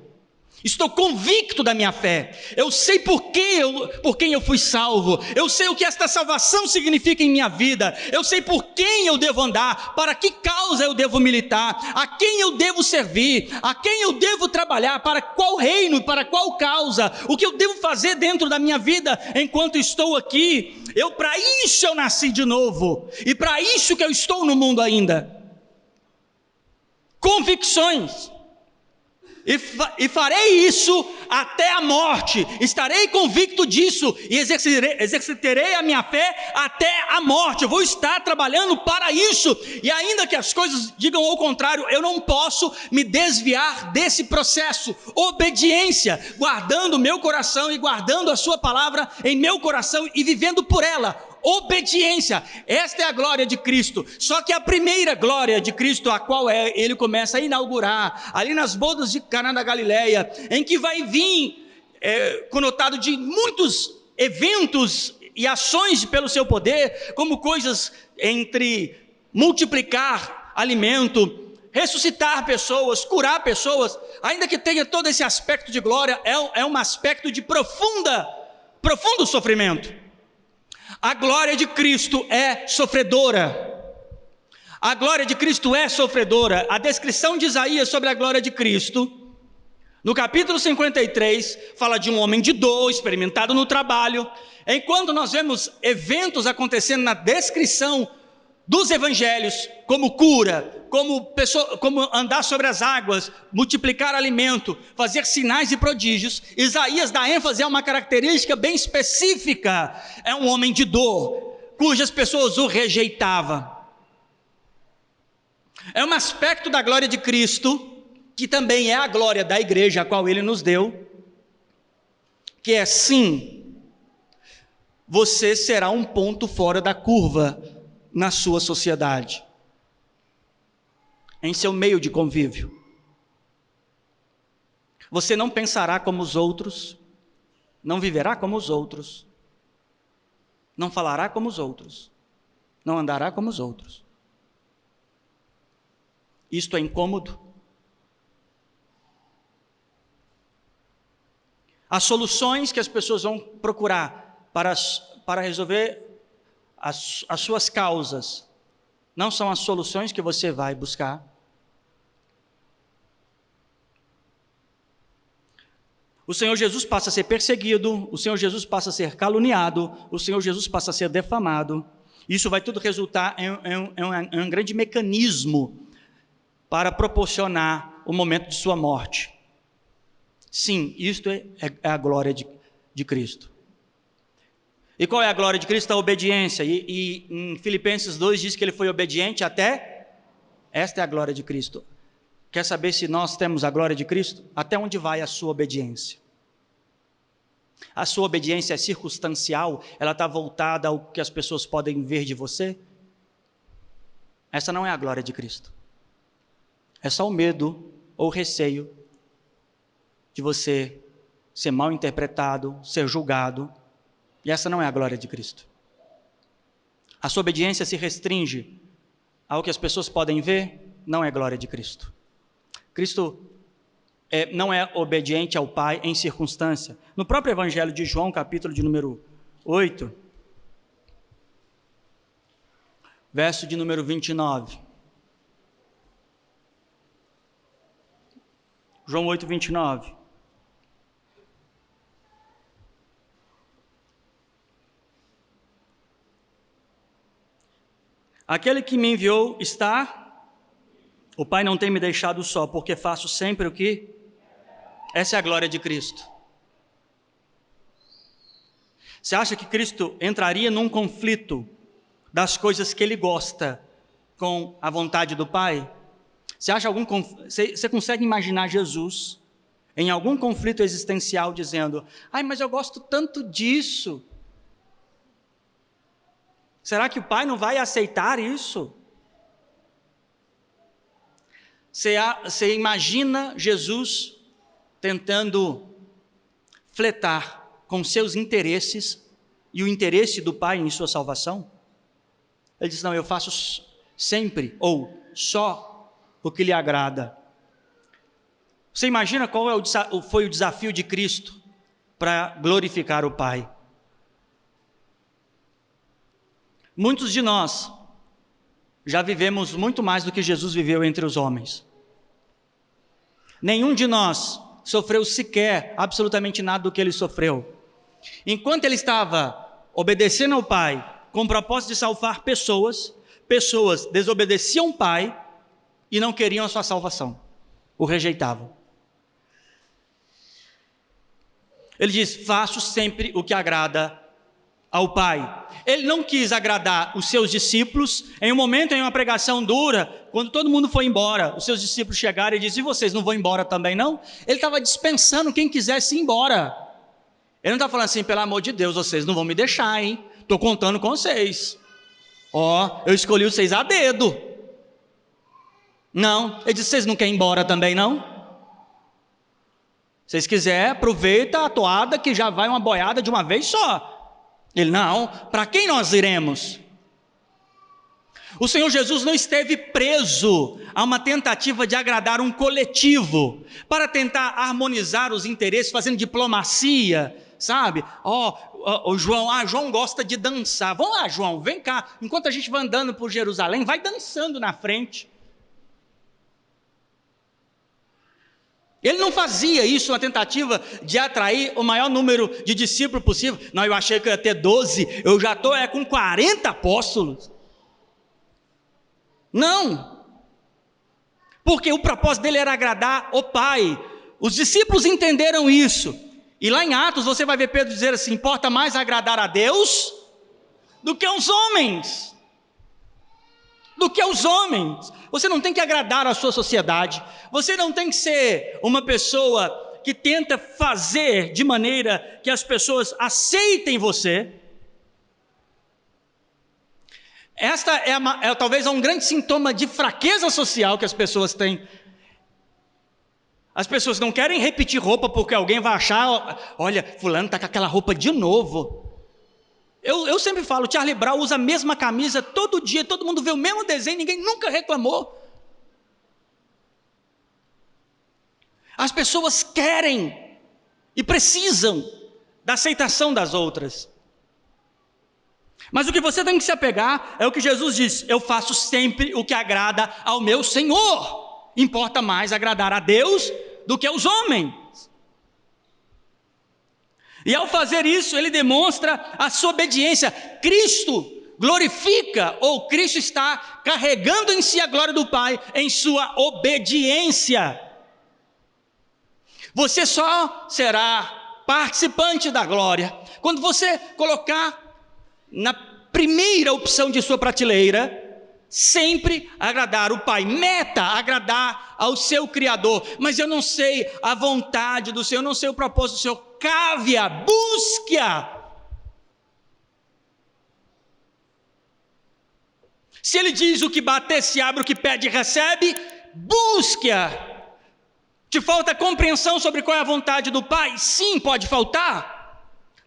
Estou convicto da minha fé, eu sei por quem eu fui salvo, eu sei o que esta salvação significa em minha vida, eu sei por quem eu devo andar, para que causa eu devo militar, a quem eu devo servir, a quem eu devo trabalhar, para qual reino, para qual causa, o que eu devo fazer dentro da minha vida enquanto estou aqui. Para isso eu nasci de novo, e para isso que eu estou no mundo ainda. Convicções. E farei isso até a morte, estarei convicto disso e exercitarei a minha fé até a morte. Eu vou estar trabalhando para isso, e ainda que as coisas digam ao contrário, eu não posso me desviar desse processo. Obediência, guardando o meu coração e guardando a sua palavra em meu coração e vivendo por ela. Obediência, esta é a glória de Cristo. Só que a primeira glória de Cristo, a qual ele começa a inaugurar ali nas bodas de Caná da Galileia, em que vai vir conotado de muitos eventos e ações pelo seu poder, como coisas entre multiplicar alimento, ressuscitar pessoas, curar pessoas, ainda que tenha todo esse aspecto de glória, é um aspecto de profundo sofrimento. A glória de Cristo é sofredora. A glória de Cristo é sofredora. A descrição de Isaías sobre a glória de Cristo, no capítulo 53, fala de um homem de dor, experimentado no trabalho. Enquanto nós vemos eventos acontecendo na descrição dos evangelhos, como cura, como andar sobre as águas, multiplicar alimento, fazer sinais e prodígios, Isaías dá ênfase a uma característica bem específica. É um homem de dor, cujas pessoas o rejeitavam. É um aspecto da glória de Cristo, que também é a glória da igreja, a qual ele nos deu, que é sim, você será um ponto fora da curva na sua sociedade, em seu meio de convívio. Você não pensará como os outros, não viverá como os outros, não falará como os outros, não andará como os outros. Isto é incômodo. As soluções que as pessoas vão procurar para resolver as suas causas não são as soluções que você vai buscar. O Senhor Jesus passa a ser perseguido, o Senhor Jesus passa a ser caluniado, o Senhor Jesus passa a ser defamado. Isso vai tudo resultar em um grande mecanismo para proporcionar o momento de sua morte. Sim, isto é a glória de Cristo. E qual é a glória de Cristo? A obediência. E em Filipenses 2 diz que ele foi obediente até... Esta é a glória de Cristo. Quer saber se nós temos a glória de Cristo? Até onde vai a sua obediência? A sua obediência é circunstancial? Ela está voltada ao que as pessoas podem ver de você? Essa não é a glória de Cristo. É só o medo ou o receio de você ser mal interpretado, ser julgado. E essa não é a glória de Cristo. A sua obediência se restringe ao que as pessoas podem ver, não é glória de Cristo. Cristo não é obediente ao Pai em circunstância. No próprio Evangelho de João, capítulo de número 8, verso de número 29. João 8, 29. Aquele que me enviou está, o Pai não tem me deixado só, porque faço sempre o que? Essa é a glória de Cristo. Você acha que Cristo entraria num conflito das coisas que Ele gosta com a vontade do Pai? Você consegue imaginar Jesus em algum conflito existencial dizendo, mas eu gosto tanto disso. Será que o Pai não vai aceitar isso? Você imagina Jesus tentando fletar com seus interesses e o interesse do Pai em sua salvação? Ele diz, não, eu faço sempre ou só o que lhe agrada. Você imagina qual foi o desafio de Cristo para glorificar o Pai? Muitos de nós já vivemos muito mais do que Jesus viveu entre os homens. Nenhum de nós sofreu sequer absolutamente nada do que ele sofreu. Enquanto ele estava obedecendo ao Pai, com o propósito de salvar pessoas desobedeciam o Pai e não queriam a sua salvação, o rejeitavam. Ele diz, faço sempre o que agrada ao Pai. Ele não quis agradar os seus discípulos. Em um momento, em uma pregação dura, quando todo mundo foi embora, os seus discípulos chegaram e disseram, e vocês não vão embora também não? Ele estava dispensando quem quisesse ir embora. Ele não está falando assim, pelo amor de Deus, vocês não vão me deixar, hein? Estou contando com vocês. Eu escolhi vocês a dedo. Não, ele disse, vocês não querem ir embora também não? Se vocês quiserem, aproveita a toada que já vai uma boiada de uma vez só. Ele, não, para quem nós iremos? O Senhor Jesus não esteve preso a uma tentativa de agradar um coletivo, para tentar harmonizar os interesses, fazendo diplomacia, sabe? João gosta de dançar, vamos lá João, vem cá, enquanto a gente vai andando por Jerusalém, vai dançando na frente. Ele não fazia isso na tentativa de atrair o maior número de discípulos possível. Não, eu achei que eu ia ter 12, eu já estou com 40 apóstolos. Não, porque o propósito dele era agradar o Pai. Os discípulos entenderam isso. E lá em Atos você vai ver Pedro dizer assim, importa mais agradar a Deus do que aos homens. Do que aos homens. Você não tem que agradar a sua sociedade. Você não tem que ser uma pessoa que tenta fazer de maneira que as pessoas aceitem você. Esta é talvez um grande sintoma de fraqueza social que as pessoas têm. As pessoas não querem repetir roupa porque alguém vai achar, olha, fulano está com aquela roupa de novo. Eu sempre falo, Charlie Brown usa a mesma camisa todo dia, todo mundo vê o mesmo desenho, ninguém nunca reclamou. As pessoas querem e precisam da aceitação das outras. Mas o que você tem que se apegar é o que Jesus diz, eu faço sempre o que agrada ao meu Senhor. Importa mais agradar a Deus do que aos homens. E ao fazer isso, ele demonstra a sua obediência. Cristo glorifica, ou Cristo está carregando em si a glória do Pai, em sua obediência. Você só será participante da glória quando você colocar na primeira opção de sua prateleira, sempre agradar o Pai, meta agradar ao seu Criador. Mas eu não sei a vontade do Senhor, eu não sei o propósito do Senhor. Cave-a, busque-a. Se ele diz o que bater se abre, o que pede recebe, busque-a. Te falta compreensão sobre qual é a vontade do Pai? Sim, pode faltar.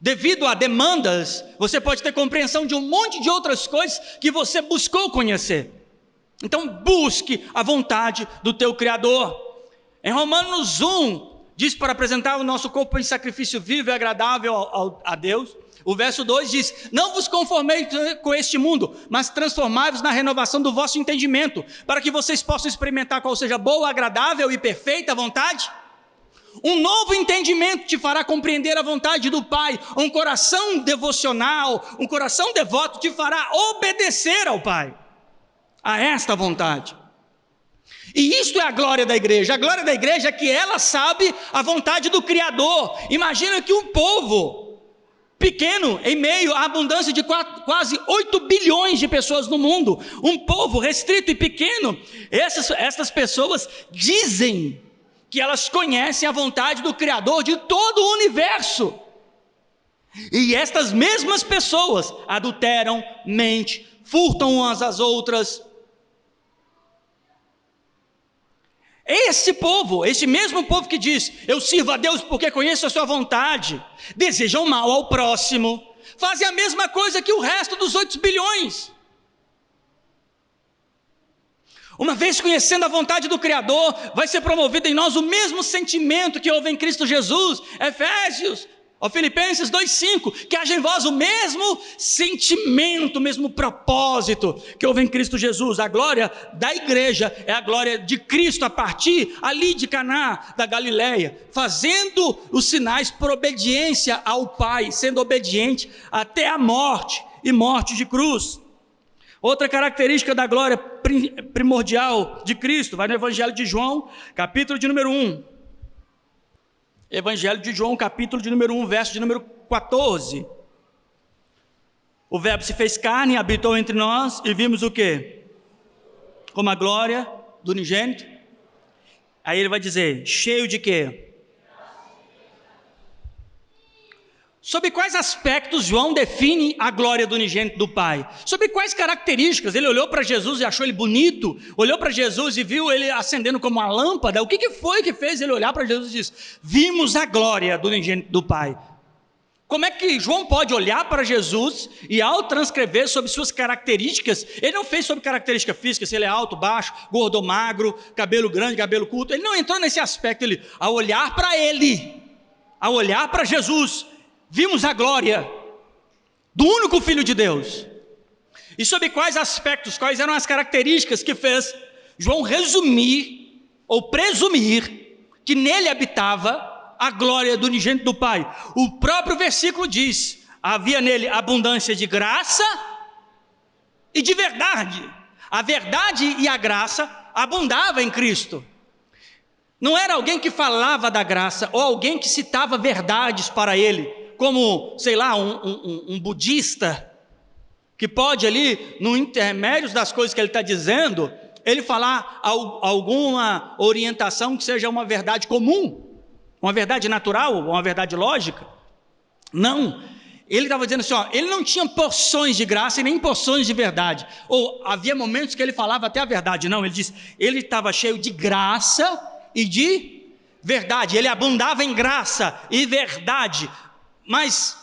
Devido a demandas, você pode ter compreensão de um monte de outras coisas que você buscou conhecer. Então busque a vontade do teu Criador. Em Romanos 1, diz para apresentar o nosso corpo em sacrifício vivo e agradável a Deus. O verso 2 diz: não vos conformeis com este mundo, mas transformai-vos na renovação do vosso entendimento, para que vocês possam experimentar qual seja boa, agradável e perfeita vontade. Um novo entendimento te fará compreender a vontade do Pai. Um coração devocional, um coração devoto te fará obedecer ao Pai, a esta vontade. E isto é a glória da igreja. A glória da igreja é que ela sabe a vontade do Criador. Imagina que um povo pequeno, em meio à abundância de quase 8 bilhões de pessoas no mundo, um povo restrito e pequeno, essas pessoas dizem que elas conhecem a vontade do Criador de todo o universo. E estas mesmas pessoas adulteram, mentem, furtam umas às outras. Este povo, este mesmo povo que diz: eu sirvo a Deus porque conheço a sua vontade, desejam mal ao próximo, fazem a mesma coisa que o resto dos 8 bilhões. Uma vez conhecendo a vontade do Criador, vai ser promovido em nós o mesmo sentimento que houve em Cristo Jesus. Filipenses 2,5, que haja em vós o mesmo sentimento, o mesmo propósito que houve em Cristo Jesus. A glória da igreja é a glória de Cristo a partir ali de Caná da Galileia, fazendo os sinais por obediência ao Pai, sendo obediente até a morte e morte de cruz. Outra característica da glória primordial de Cristo, vai no Evangelho de João, capítulo de número 1. Evangelho de João, capítulo de número 1, verso de número 14. O verbo se fez carne, habitou entre nós e vimos o quê? Como a glória do unigênito. Aí ele vai dizer, cheio de quê? Sobre quais aspectos João define a glória do unigênito do Pai? Sobre quais características? Ele olhou para Jesus e achou ele bonito? Olhou para Jesus e viu ele acendendo como uma lâmpada? O que foi que fez ele olhar para Jesus e dizer: vimos a glória do unigênito do Pai? Como é que João pode olhar para Jesus e, ao transcrever sobre suas características, ele não fez sobre característica física, se ele é alto, baixo, gordo ou magro, cabelo grande, cabelo curto, ele não entrou nesse aspecto. Ele, ao olhar para ele, ao olhar para Jesus, vimos a glória do único Filho de Deus. E sobre quais aspectos, quais eram as características que fez João resumir ou presumir que nele habitava a glória do unigênito do Pai? O próprio versículo diz: havia nele abundância de graça e de verdade. A verdade e a graça abundavam em Cristo. Não era alguém que falava da graça ou alguém que citava verdades para ele, como, sei lá, um budista, que pode ali, no intermédio das coisas que ele está dizendo, ele falar alguma orientação que seja uma verdade comum, uma verdade natural, uma verdade lógica. Não, ele estava dizendo assim, ele não tinha porções de graça e nem porções de verdade, ou havia momentos que ele falava até a verdade. Não, ele diz, ele estava cheio de graça e de verdade, ele abundava em graça e verdade. Mas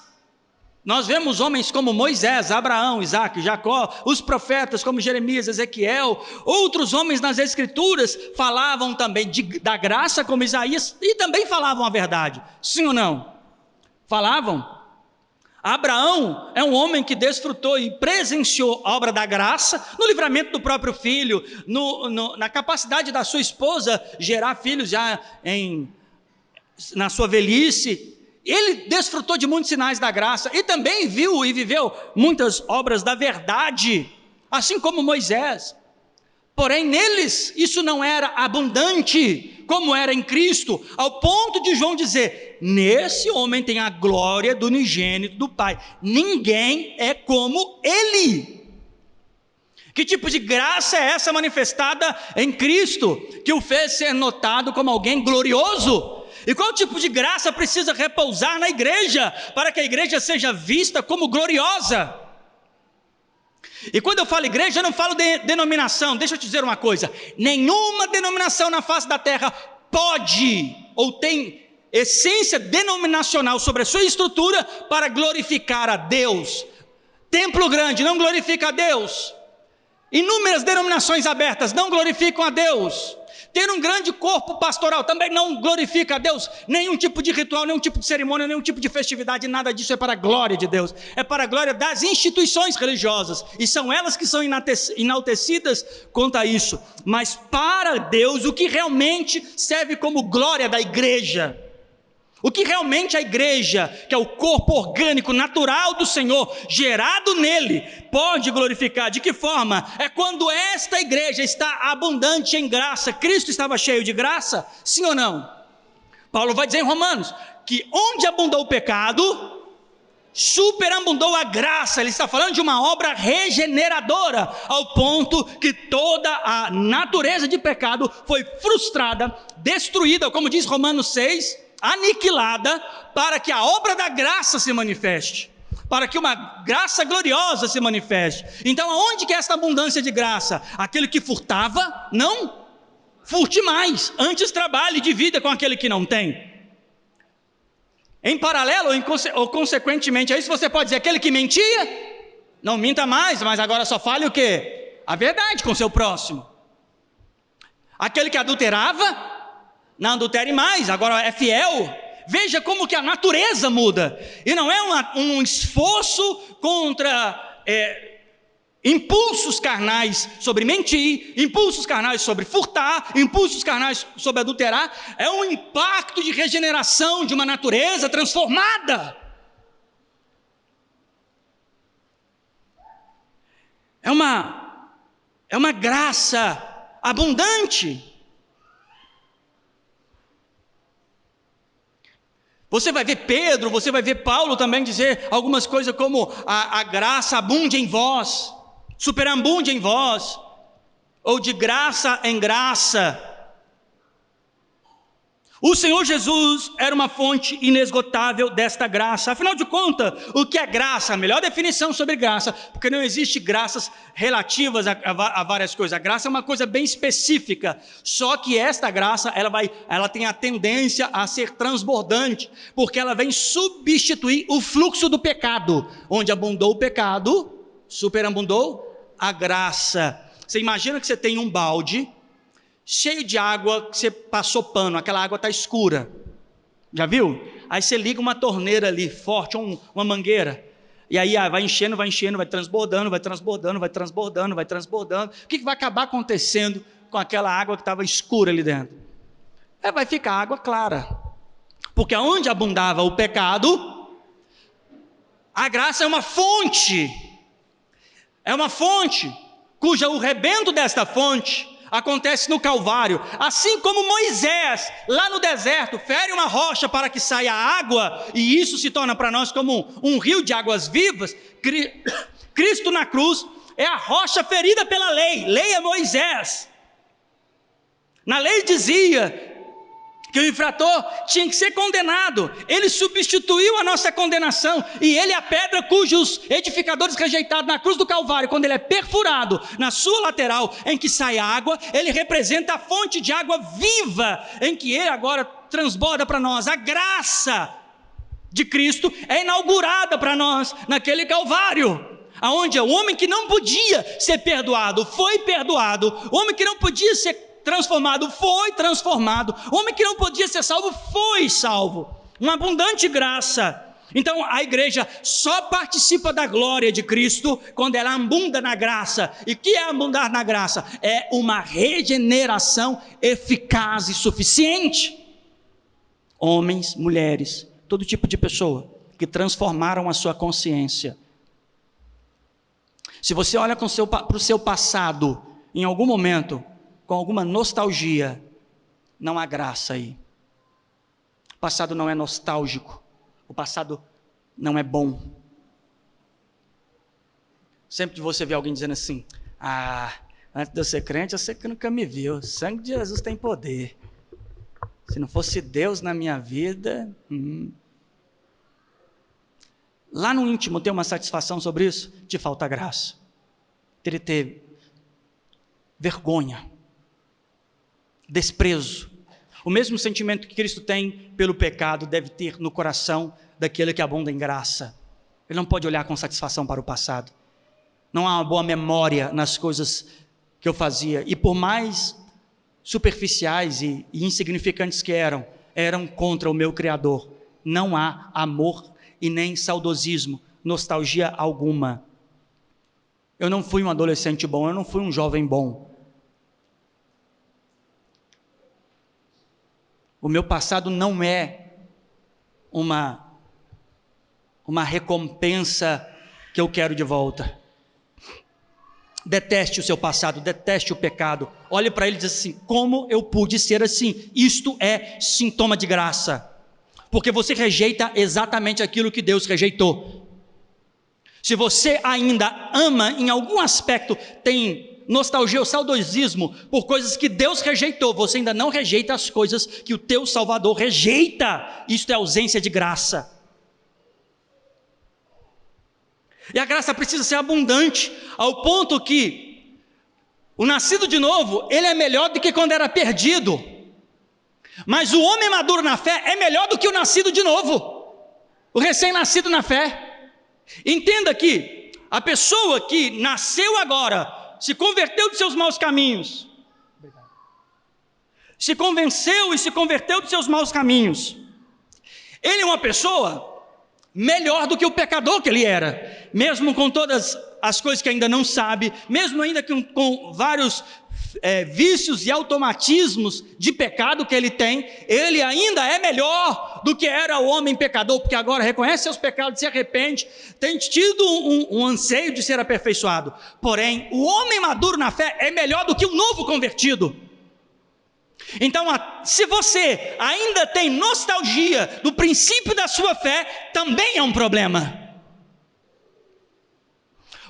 nós vemos homens como Moisés, Abraão, Isaac, Jacó, os profetas como Jeremias, Ezequiel, outros homens nas Escrituras falavam também da graça como Isaías e também falavam a verdade. Sim ou não? Falavam. Abraão é um homem que desfrutou e presenciou a obra da graça no livramento do próprio filho, na capacidade da sua esposa gerar filhos já na sua velhice. Ele desfrutou de muitos sinais da graça e também viu e viveu muitas obras da verdade, assim como Moisés. Porém, neles isso não era abundante, como era em Cristo, ao ponto de João dizer: nesse homem tem a glória do unigênito do Pai. Ninguém é como ele. Que tipo de graça é essa manifestada em Cristo, que o fez ser notado como alguém glorioso? E qual tipo de graça precisa repousar na igreja, para que a igreja seja vista como gloriosa? E quando eu falo igreja, eu não falo de denominação. Deixa eu te dizer uma coisa: nenhuma denominação na face da terra pode ou tem essência denominacional sobre a sua estrutura para glorificar a Deus. Templo grande não glorifica a Deus. Inúmeras denominações abertas não glorificam a Deus. Ter um grande corpo pastoral também não glorifica a Deus. Nenhum tipo de ritual, nenhum tipo de cerimônia, nenhum tipo de festividade, nada disso é para a glória de Deus. É para a glória das instituições religiosas. E são elas que são enaltecidas quanto a isso. Mas para Deus, o que realmente serve como glória da igreja, o que realmente a igreja, que é o corpo orgânico, natural do Senhor, gerado nele, pode glorificar. De que forma? É quando esta igreja está abundante em graça. Cristo estava cheio de graça? Sim ou não? Paulo vai dizer em Romanos, que onde abundou o pecado, superabundou a graça. Ele está falando de uma obra regeneradora, ao ponto que toda a natureza de pecado foi frustrada, destruída, como diz Romanos 6, aniquilada, para que a obra da graça se manifeste, para que uma graça gloriosa se manifeste. Então aonde que é esta abundância de graça? Aquele que furtava, não furte mais, antes trabalhe de vida com aquele que não tem. Em paralelo ou consequentemente a isso, você pode dizer, aquele que mentia, não minta mais, mas agora só fale o quê? A verdade com seu próximo. Aquele que adulterava, não adultere mais, agora é fiel. Veja como que a natureza muda, e não é um esforço contra impulsos carnais sobre mentir, impulsos carnais sobre furtar, impulsos carnais sobre adulterar. É um impacto de regeneração de uma natureza transformada. É uma graça abundante. Você vai ver Pedro, você vai ver Paulo também dizer algumas coisas como a graça abunde em vós, superabunde em vós, ou de graça em graça. O Senhor Jesus era uma fonte inesgotável desta graça. Afinal de contas, o que é graça? A melhor definição sobre graça, porque não existe graças relativas a várias coisas. A graça é uma coisa bem específica. Só que esta graça, ela tem a tendência a ser transbordante, porque ela vem substituir o fluxo do pecado. Onde abundou o pecado, superabundou a graça. Você imagina que você tem um balde cheio de água, que você passou pano, aquela água está escura, já viu? Aí você liga uma torneira ali, forte, uma mangueira, e aí vai enchendo, vai transbordando, o que vai acabar acontecendo com aquela água que estava escura ali dentro? Vai ficar água clara, porque onde abundava o pecado, a graça é uma fonte, cuja o rebento desta fonte acontece no Calvário. Assim como Moisés, lá no deserto, fere uma rocha para que saia água, e isso se torna para nós como um rio de águas vivas. Cristo na cruz é a rocha ferida pela lei. Lei é Moisés. Na lei dizia que o infrator tinha que ser condenado. Ele substituiu a nossa condenação, e ele é a pedra cujos edificadores rejeitaram na cruz do Calvário. Quando ele é perfurado na sua lateral, em que sai água, ele representa a fonte de água viva, em que ele agora transborda para nós. A graça de Cristo é inaugurada para nós naquele Calvário, aonde o homem que não podia ser perdoado foi perdoado, o homem que não podia ser transformado foi transformado, o homem que não podia ser salvo foi salvo. Uma abundante graça. Então a igreja só participa da glória de Cristo quando ela abunda na graça. E o que é abundar na graça? É uma regeneração eficaz e suficiente. Homens, mulheres, todo tipo de pessoa que transformaram a sua consciência. Se você olha para o seu passado, em algum momento, com alguma nostalgia, não há graça aí. O passado não é nostálgico, o passado não é bom. Sempre que você vê alguém dizendo assim, antes de eu ser crente, eu sei que nunca me viu, o sangue de Jesus tem poder, se não fosse Deus na minha vida... Lá no íntimo tem uma satisfação sobre isso? Te falta graça. Ele teve vergonha, desprezo. O mesmo sentimento que Cristo tem pelo pecado deve ter no coração daquele que abunda em graça. Ele não pode olhar com satisfação para o passado. Não há uma boa memória nas coisas que eu fazia. E por mais superficiais e insignificantes que eram contra o meu Criador. Não há amor e nem saudosismo, nostalgia alguma. Eu não fui um adolescente bom, eu não fui um jovem bom. O meu passado não é uma recompensa que eu quero de volta. Deteste o seu passado, deteste o pecado. Olhe para ele e diz assim: como eu pude ser assim? Isto é sintoma de graça. Porque você rejeita exatamente aquilo que Deus rejeitou. Se você ainda ama em algum aspecto, tem nostalgia ou saudosismo por coisas que Deus rejeitou, você ainda não rejeita as coisas que o teu Salvador rejeita. Isto é ausência de graça. E a graça precisa ser abundante, ao ponto que o nascido de novo, ele é melhor do que quando era perdido. Mas o homem maduro na fé é melhor do que o nascido de novo, o recém-nascido na fé. Entenda que a pessoa que nasceu agora, se converteu dos seus maus caminhos, se convenceu e se converteu dos seus maus caminhos, ele é uma pessoa melhor do que o pecador que ele era, mesmo com todas as coisas que ainda não sabe, mesmo ainda com vários vícios e automatismos de pecado que ele tem, ele ainda é melhor do que era o homem pecador, porque agora reconhece seus pecados, se arrepende, tem tido um anseio de ser aperfeiçoado. Porém, o homem maduro na fé é melhor do que o novo convertido. Então, se você ainda tem nostalgia do princípio da sua fé, também é um problema.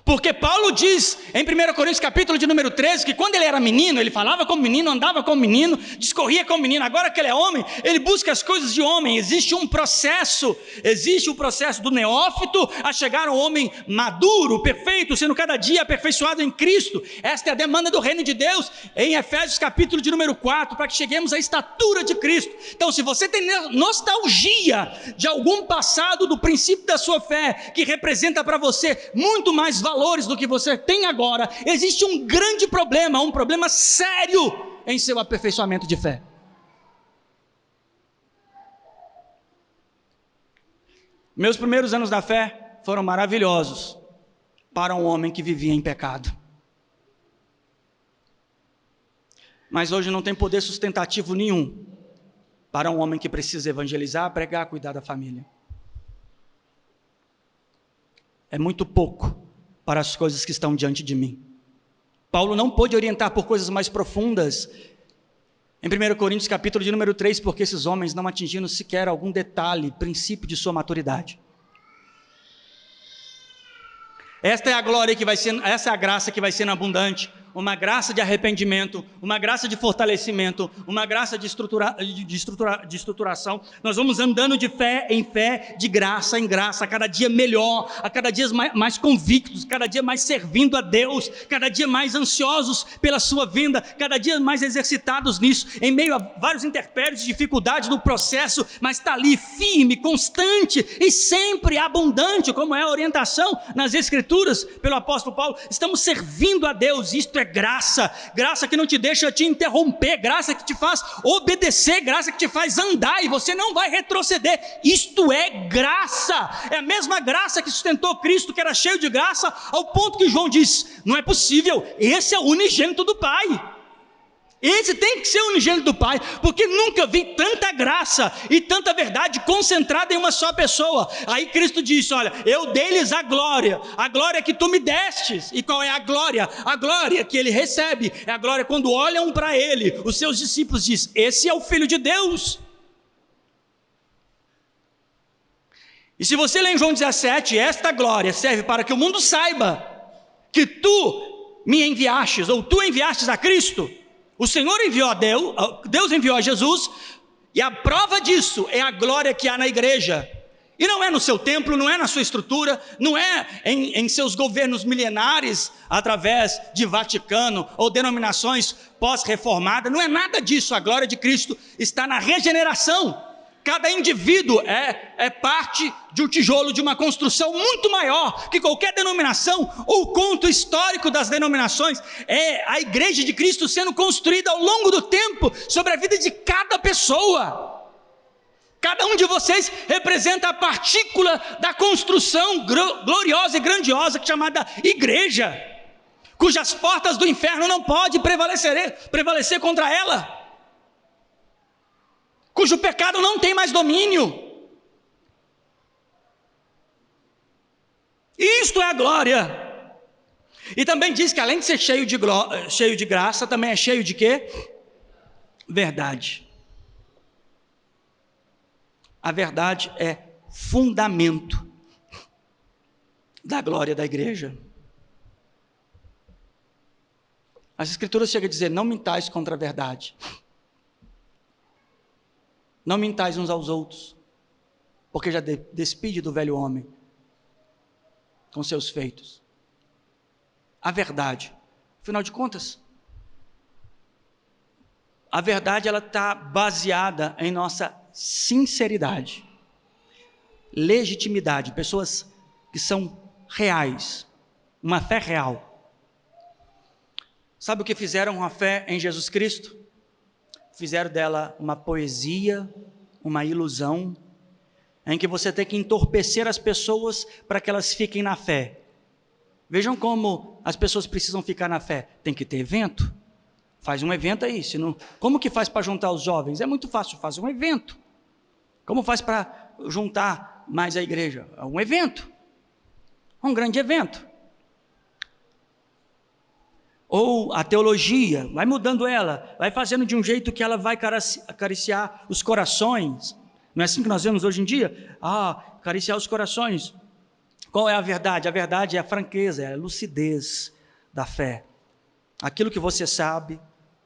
Porque Paulo diz em 1 Coríntios capítulo de número 13, que quando ele era menino, ele falava como menino, andava como menino, discorria como menino. Agora que ele é homem, ele busca as coisas de homem. Existe o processo do neófito a chegar ao homem maduro, perfeito, sendo cada dia aperfeiçoado em Cristo. Esta é a demanda do reino de Deus, em Efésios capítulo de número 4, para que cheguemos à estatura de Cristo. Então, se você tem nostalgia de algum passado do princípio da sua fé, que representa para você muito mais valores do que você tem agora, existe um grande problema, um problema sério em seu aperfeiçoamento de fé. Meus primeiros anos da fé foram maravilhosos para um homem que vivia em pecado. Mas hoje não tem poder sustentativo nenhum para um homem que precisa evangelizar, pregar, cuidar da família. É muito pouco para as coisas que estão diante de mim. Paulo não pôde orientar por coisas mais profundas em 1 Coríntios capítulo de número 3, porque esses homens não atingiram sequer algum detalhe, princípio de sua maturidade. Esta é a glória que vai ser, essa é a graça que vai ser abundante, uma graça de arrependimento, uma graça de fortalecimento, uma graça de estruturação. Nós vamos andando de fé em fé, de graça em graça, a cada dia melhor, a cada dia mais convictos, cada dia mais servindo a Deus, cada dia mais ansiosos pela sua vinda, cada dia mais exercitados nisso, em meio a vários intempéries, dificuldades no processo, mas está ali firme, constante e sempre abundante, como é a orientação nas Escrituras pelo apóstolo Paulo. Estamos servindo a Deus, isto é graça, graça que não te deixa te interromper, graça que te faz obedecer, graça que te faz andar e você não vai retroceder. Isto é graça, é a mesma graça que sustentou Cristo, que era cheio de graça, ao ponto que João diz: não é possível, esse é o unigênito do Pai. Esse tem que ser o unigênito do Pai, porque nunca vi tanta graça e tanta verdade concentrada em uma só pessoa. Aí Cristo disse: olha, eu dei-lhes a glória que tu me destes. E qual é a glória? A glória que ele recebe é a glória quando olham para ele, os seus discípulos dizem: esse é o Filho de Deus. E se você ler em João 17, esta glória serve para que o mundo saiba que tu me enviastes, ou tu enviastes a Cristo. O Senhor enviou a Deus enviou a Jesus, e a prova disso é a glória que há na igreja. E não é no seu templo, não é na sua estrutura, não é em seus governos milenares, através de Vaticano ou denominações pós-reformadas, não é nada disso. A glória de Cristo está na regeneração. Cada indivíduo é parte de um tijolo de uma construção muito maior que qualquer denominação. O conto histórico das denominações é a igreja de Cristo sendo construída ao longo do tempo sobre a vida de cada pessoa. Cada um de vocês representa a partícula da construção gloriosa e grandiosa chamada igreja, cujas portas do inferno não podem prevalecer contra ela, cujo pecado não tem mais domínio. Isto é a glória. E também diz que além de ser cheio de graça, também é cheio de quê? Verdade. A verdade é fundamento da glória da igreja. As Escrituras chegam a dizer: não mintais contra a verdade. Não mintais uns aos outros, porque já despide do velho homem com seus feitos. A verdade, afinal de contas, a verdade ela está baseada em nossa sinceridade, legitimidade, pessoas que são reais, uma fé real. Sabe o que fizeram com a fé em Jesus Cristo? Fizeram dela uma poesia, uma ilusão, em que você tem que entorpecer as pessoas para que elas fiquem na fé. Vejam como as pessoas precisam ficar na fé. Tem que ter evento. Faz um evento aí. Como que faz para juntar os jovens? É muito fácil, faz um evento. Como faz para juntar mais a igreja? É um evento. Um grande evento. Ou a teologia, vai mudando ela, vai fazendo de um jeito que ela vai acariciar os corações. Não é assim que nós vemos hoje em dia? Acariciar os corações. Qual é a verdade? A verdade é a franqueza, é a lucidez da fé. Aquilo que você sabe,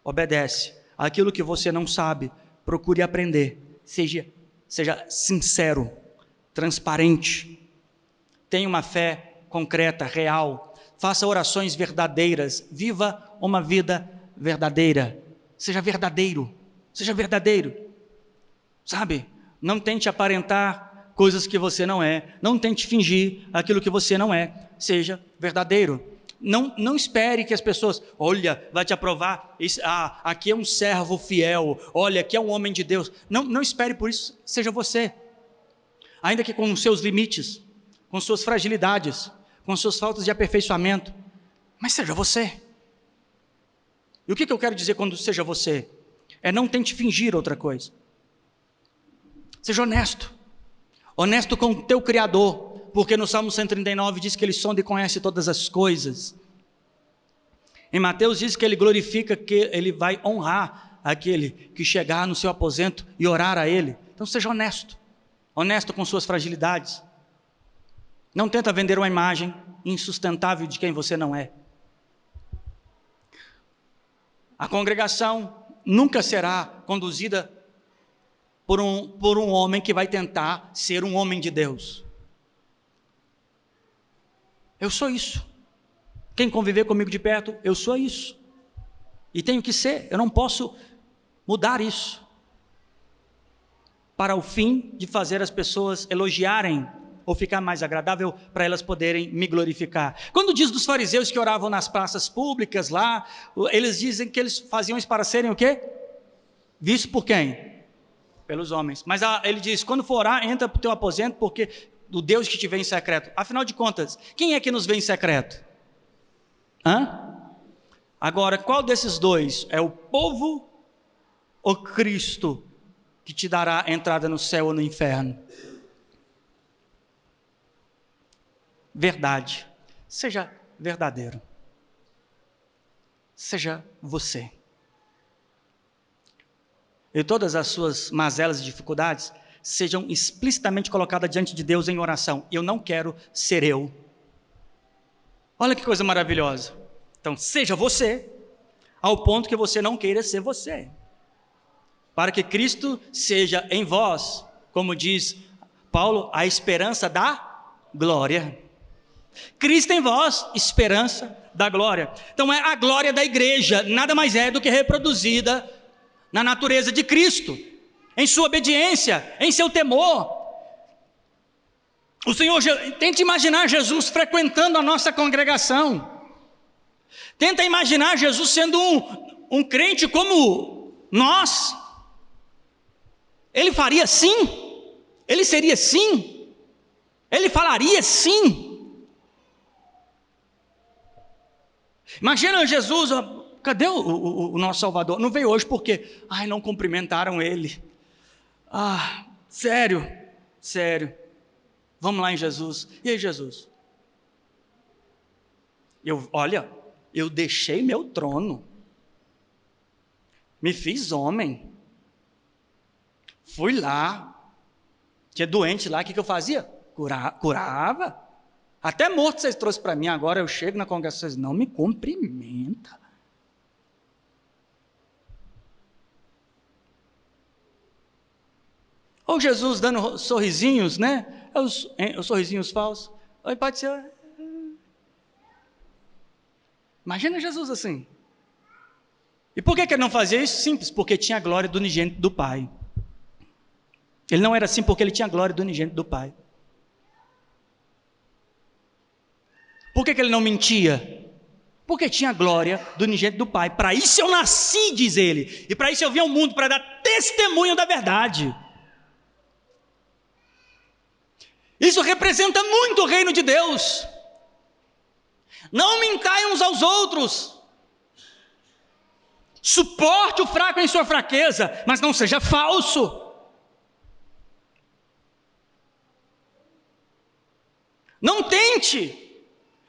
obedece. Aquilo que você não sabe, procure aprender. Seja sincero, transparente. Tenha uma fé concreta, real. Faça orações verdadeiras, viva uma vida verdadeira, seja verdadeiro, sabe? Não tente aparentar coisas que você não é, não tente fingir aquilo que você não é, seja verdadeiro. Não espere que as pessoas, olha, vai te aprovar, aqui é um servo fiel, olha, aqui é um homem de Deus. Não espere por isso, seja você, ainda que com os seus limites, com suas fragilidades, com suas faltas de aperfeiçoamento, mas seja você. E o que eu quero dizer quando seja você? É não tente fingir outra coisa. Seja honesto. Honesto com o teu Criador, porque no Salmo 139 diz que Ele sonda e conhece todas as coisas. Em Mateus diz que Ele glorifica, que Ele vai honrar aquele que chegar no seu aposento e orar a Ele. Então seja honesto. Honesto com suas fragilidades. Não tenta vender uma imagem insustentável de quem você não é. A congregação nunca será conduzida por um homem que vai tentar ser um homem de Deus. Eu sou isso. Quem conviver comigo de perto, eu sou isso. E tenho que ser, eu não posso mudar isso. Para o fim de fazer as pessoas elogiarem ou ficar mais agradável para elas poderem me glorificar. Quando diz dos fariseus que oravam nas praças públicas lá, eles dizem que eles faziam isso para serem o quê? Visto por quem? Pelos homens. Mas ele diz, quando for orar, entra para o teu aposento, porque o Deus que te vê em secreto. Afinal de contas, quem é que nos vê em secreto? Agora, qual desses dois? É o povo ou Cristo que te dará entrada no céu ou no inferno? Verdade. Seja verdadeiro. Seja você. E todas as suas mazelas e dificuldades sejam explicitamente colocadas diante de Deus em oração. Eu não quero ser eu. Olha que coisa maravilhosa. Então, seja você, ao ponto que você não queira ser você. Para que Cristo seja em vós, como diz Paulo, a esperança da glória. Cristo em vós, esperança da glória. Então a glória da igreja nada mais é do que reproduzida na natureza de Cristo, em sua obediência, em seu temor. O Senhor, tente imaginar Jesus frequentando a nossa congregação. Tenta imaginar Jesus sendo um crente como nós. Ele faria sim? Ele seria sim? Ele falaria sim? Imagina Jesus, cadê o nosso Salvador? Não veio hoje porque, não cumprimentaram ele. Sério. Vamos lá em Jesus. E aí, Jesus? Eu deixei meu trono. Me fiz homem. Fui lá. Tinha doente lá, o que eu fazia? Curava. Até morto vocês trouxeram para mim, agora eu chego na congregação, vocês não me cumprimentam. Ou Jesus dando sorrisinhos, né? Os sorrisinhos falsos. Ou pode ser... Imagina Jesus assim. E por que ele não fazia isso? Simples, porque tinha a glória do unigênito do Pai. Ele não era assim porque ele tinha a glória do unigênito do Pai. Por que ele não mentia? Porque tinha a glória do unigênito do Pai. Para isso eu nasci, diz ele. E para isso eu vim ao mundo, para dar testemunho da verdade. Isso representa muito o reino de Deus. Não mintai uns aos outros. Suporte o fraco em sua fraqueza, mas não seja falso. Não tente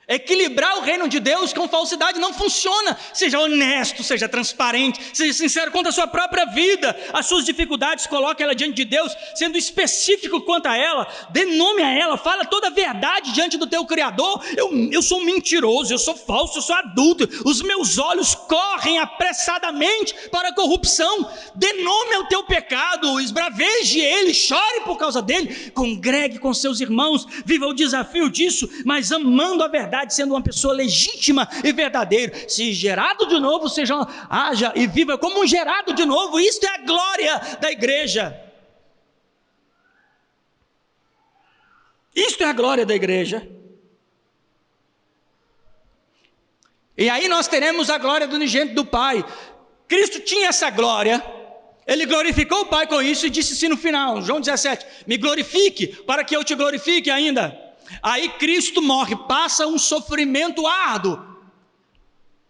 equilibrar o reino de Deus com falsidade, não funciona. Seja honesto, seja transparente, seja sincero quanto à sua própria vida, as suas dificuldades, coloque ela diante de Deus, sendo específico quanto a ela, dê nome a ela, fala toda a verdade diante do teu Criador. Eu sou mentiroso, eu sou falso, eu sou adulto, os meus olhos correm apressadamente para a corrupção. Dê nome ao teu pecado, esbraveje ele, chore por causa dele, congregue com seus irmãos, viva o desafio disso, mas amando a verdade, sendo uma pessoa legítima e verdadeira. Se gerado de novo, haja e viva como um gerado de novo. Isto é a glória da igreja. Isto é a glória da igreja. E aí nós teremos a glória do unigênito do Pai. Cristo tinha essa glória. Ele glorificou o Pai com isso e disse assim no final, João 17, me glorifique para que eu te glorifique ainda. Aí Cristo morre, passa um sofrimento árduo.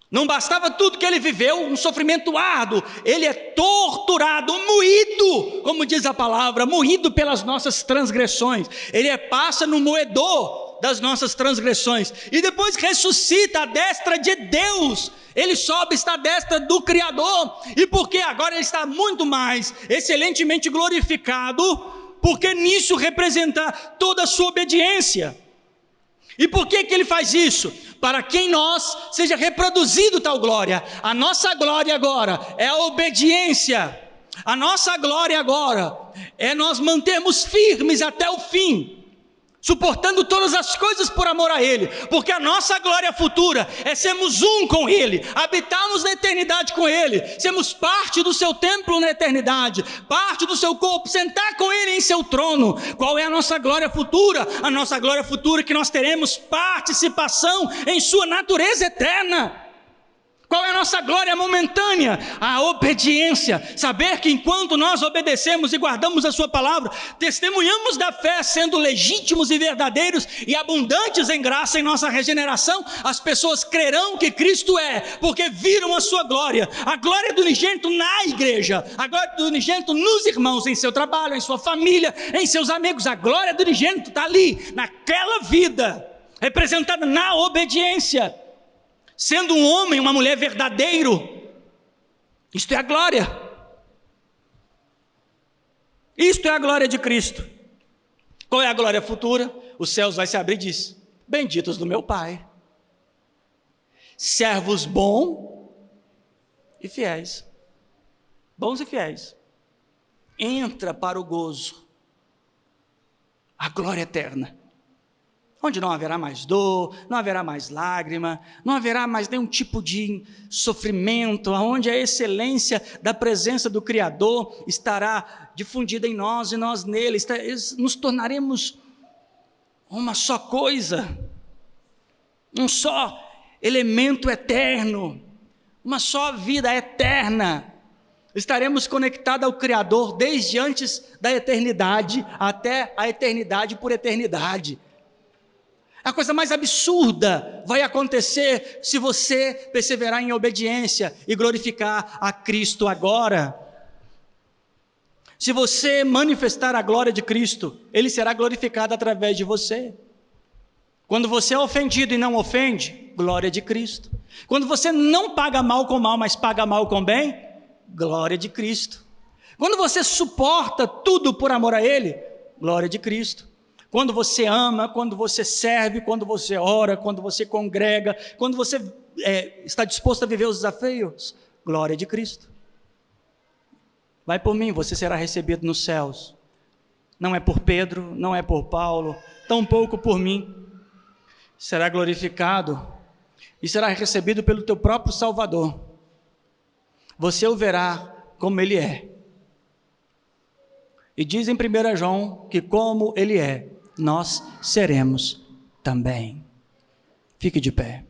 Não bastava tudo que ele viveu, um sofrimento árduo. Ele é torturado, moído, como diz a palavra, moído pelas nossas transgressões. Ele passa no moedor das nossas transgressões. E depois ressuscita à destra de Deus. Ele sobe, está à destra do Criador. E porque agora ele está muito mais excelentemente glorificado, porque nisso representa toda a sua obediência. E por que ele faz isso? Para que em nós seja reproduzido tal glória. A nossa glória agora é a obediência. A nossa glória agora é nós mantermos firmes até o fim, suportando todas as coisas por amor a Ele, porque a nossa glória futura é sermos um com Ele, habitarmos na eternidade com Ele, sermos parte do seu templo na eternidade, parte do seu corpo, sentar com Ele em seu trono. Qual é a nossa glória futura? A nossa glória futura é que nós teremos participação em sua natureza eterna. Qual é a nossa glória momentânea? A obediência. Saber que enquanto nós obedecemos e guardamos a sua palavra, testemunhamos da fé, sendo legítimos e verdadeiros e abundantes em graça em nossa regeneração, as pessoas crerão que Cristo é, porque viram a sua glória. A glória do unigênito na igreja, a glória do unigênito nos irmãos, em seu trabalho, em sua família, em seus amigos. A glória do unigênito está ali, naquela vida, representada na obediência. Sendo um homem, uma mulher verdadeiro. Isto é a glória. Isto é a glória de Cristo. Qual é a glória futura? Os céus vai se abrir e diz: benditos do meu Pai, servos bons e fiéis. Bons e fiéis. Entra para o gozo. a glória eterna, onde não haverá mais dor, não haverá mais lágrima, não haverá mais nenhum tipo de sofrimento, onde a excelência da presença do Criador estará difundida em nós e nós nele, nos tornaremos uma só coisa, um só elemento eterno, uma só vida eterna. Estaremos conectados ao Criador desde antes da eternidade até a eternidade por eternidade. A coisa mais absurda vai acontecer se você perseverar em obediência e glorificar a Cristo agora. Se você manifestar a glória de Cristo, Ele será glorificado através de você. Quando você é ofendido e não ofende, glória de Cristo. Quando você não paga mal com mal, mas paga mal com bem, glória de Cristo. Quando você suporta tudo por amor a Ele, glória de Cristo. Quando você ama, quando você serve, quando você ora, quando você congrega, quando você está disposto a viver os desafios, glória de Cristo. Vai por mim, você será recebido nos céus. Não é por Pedro, não é por Paulo, tampouco por mim. Será glorificado e será recebido pelo teu próprio Salvador. Você o verá como Ele é. E diz em 1 João que como Ele é, nós seremos também. Fique de pé.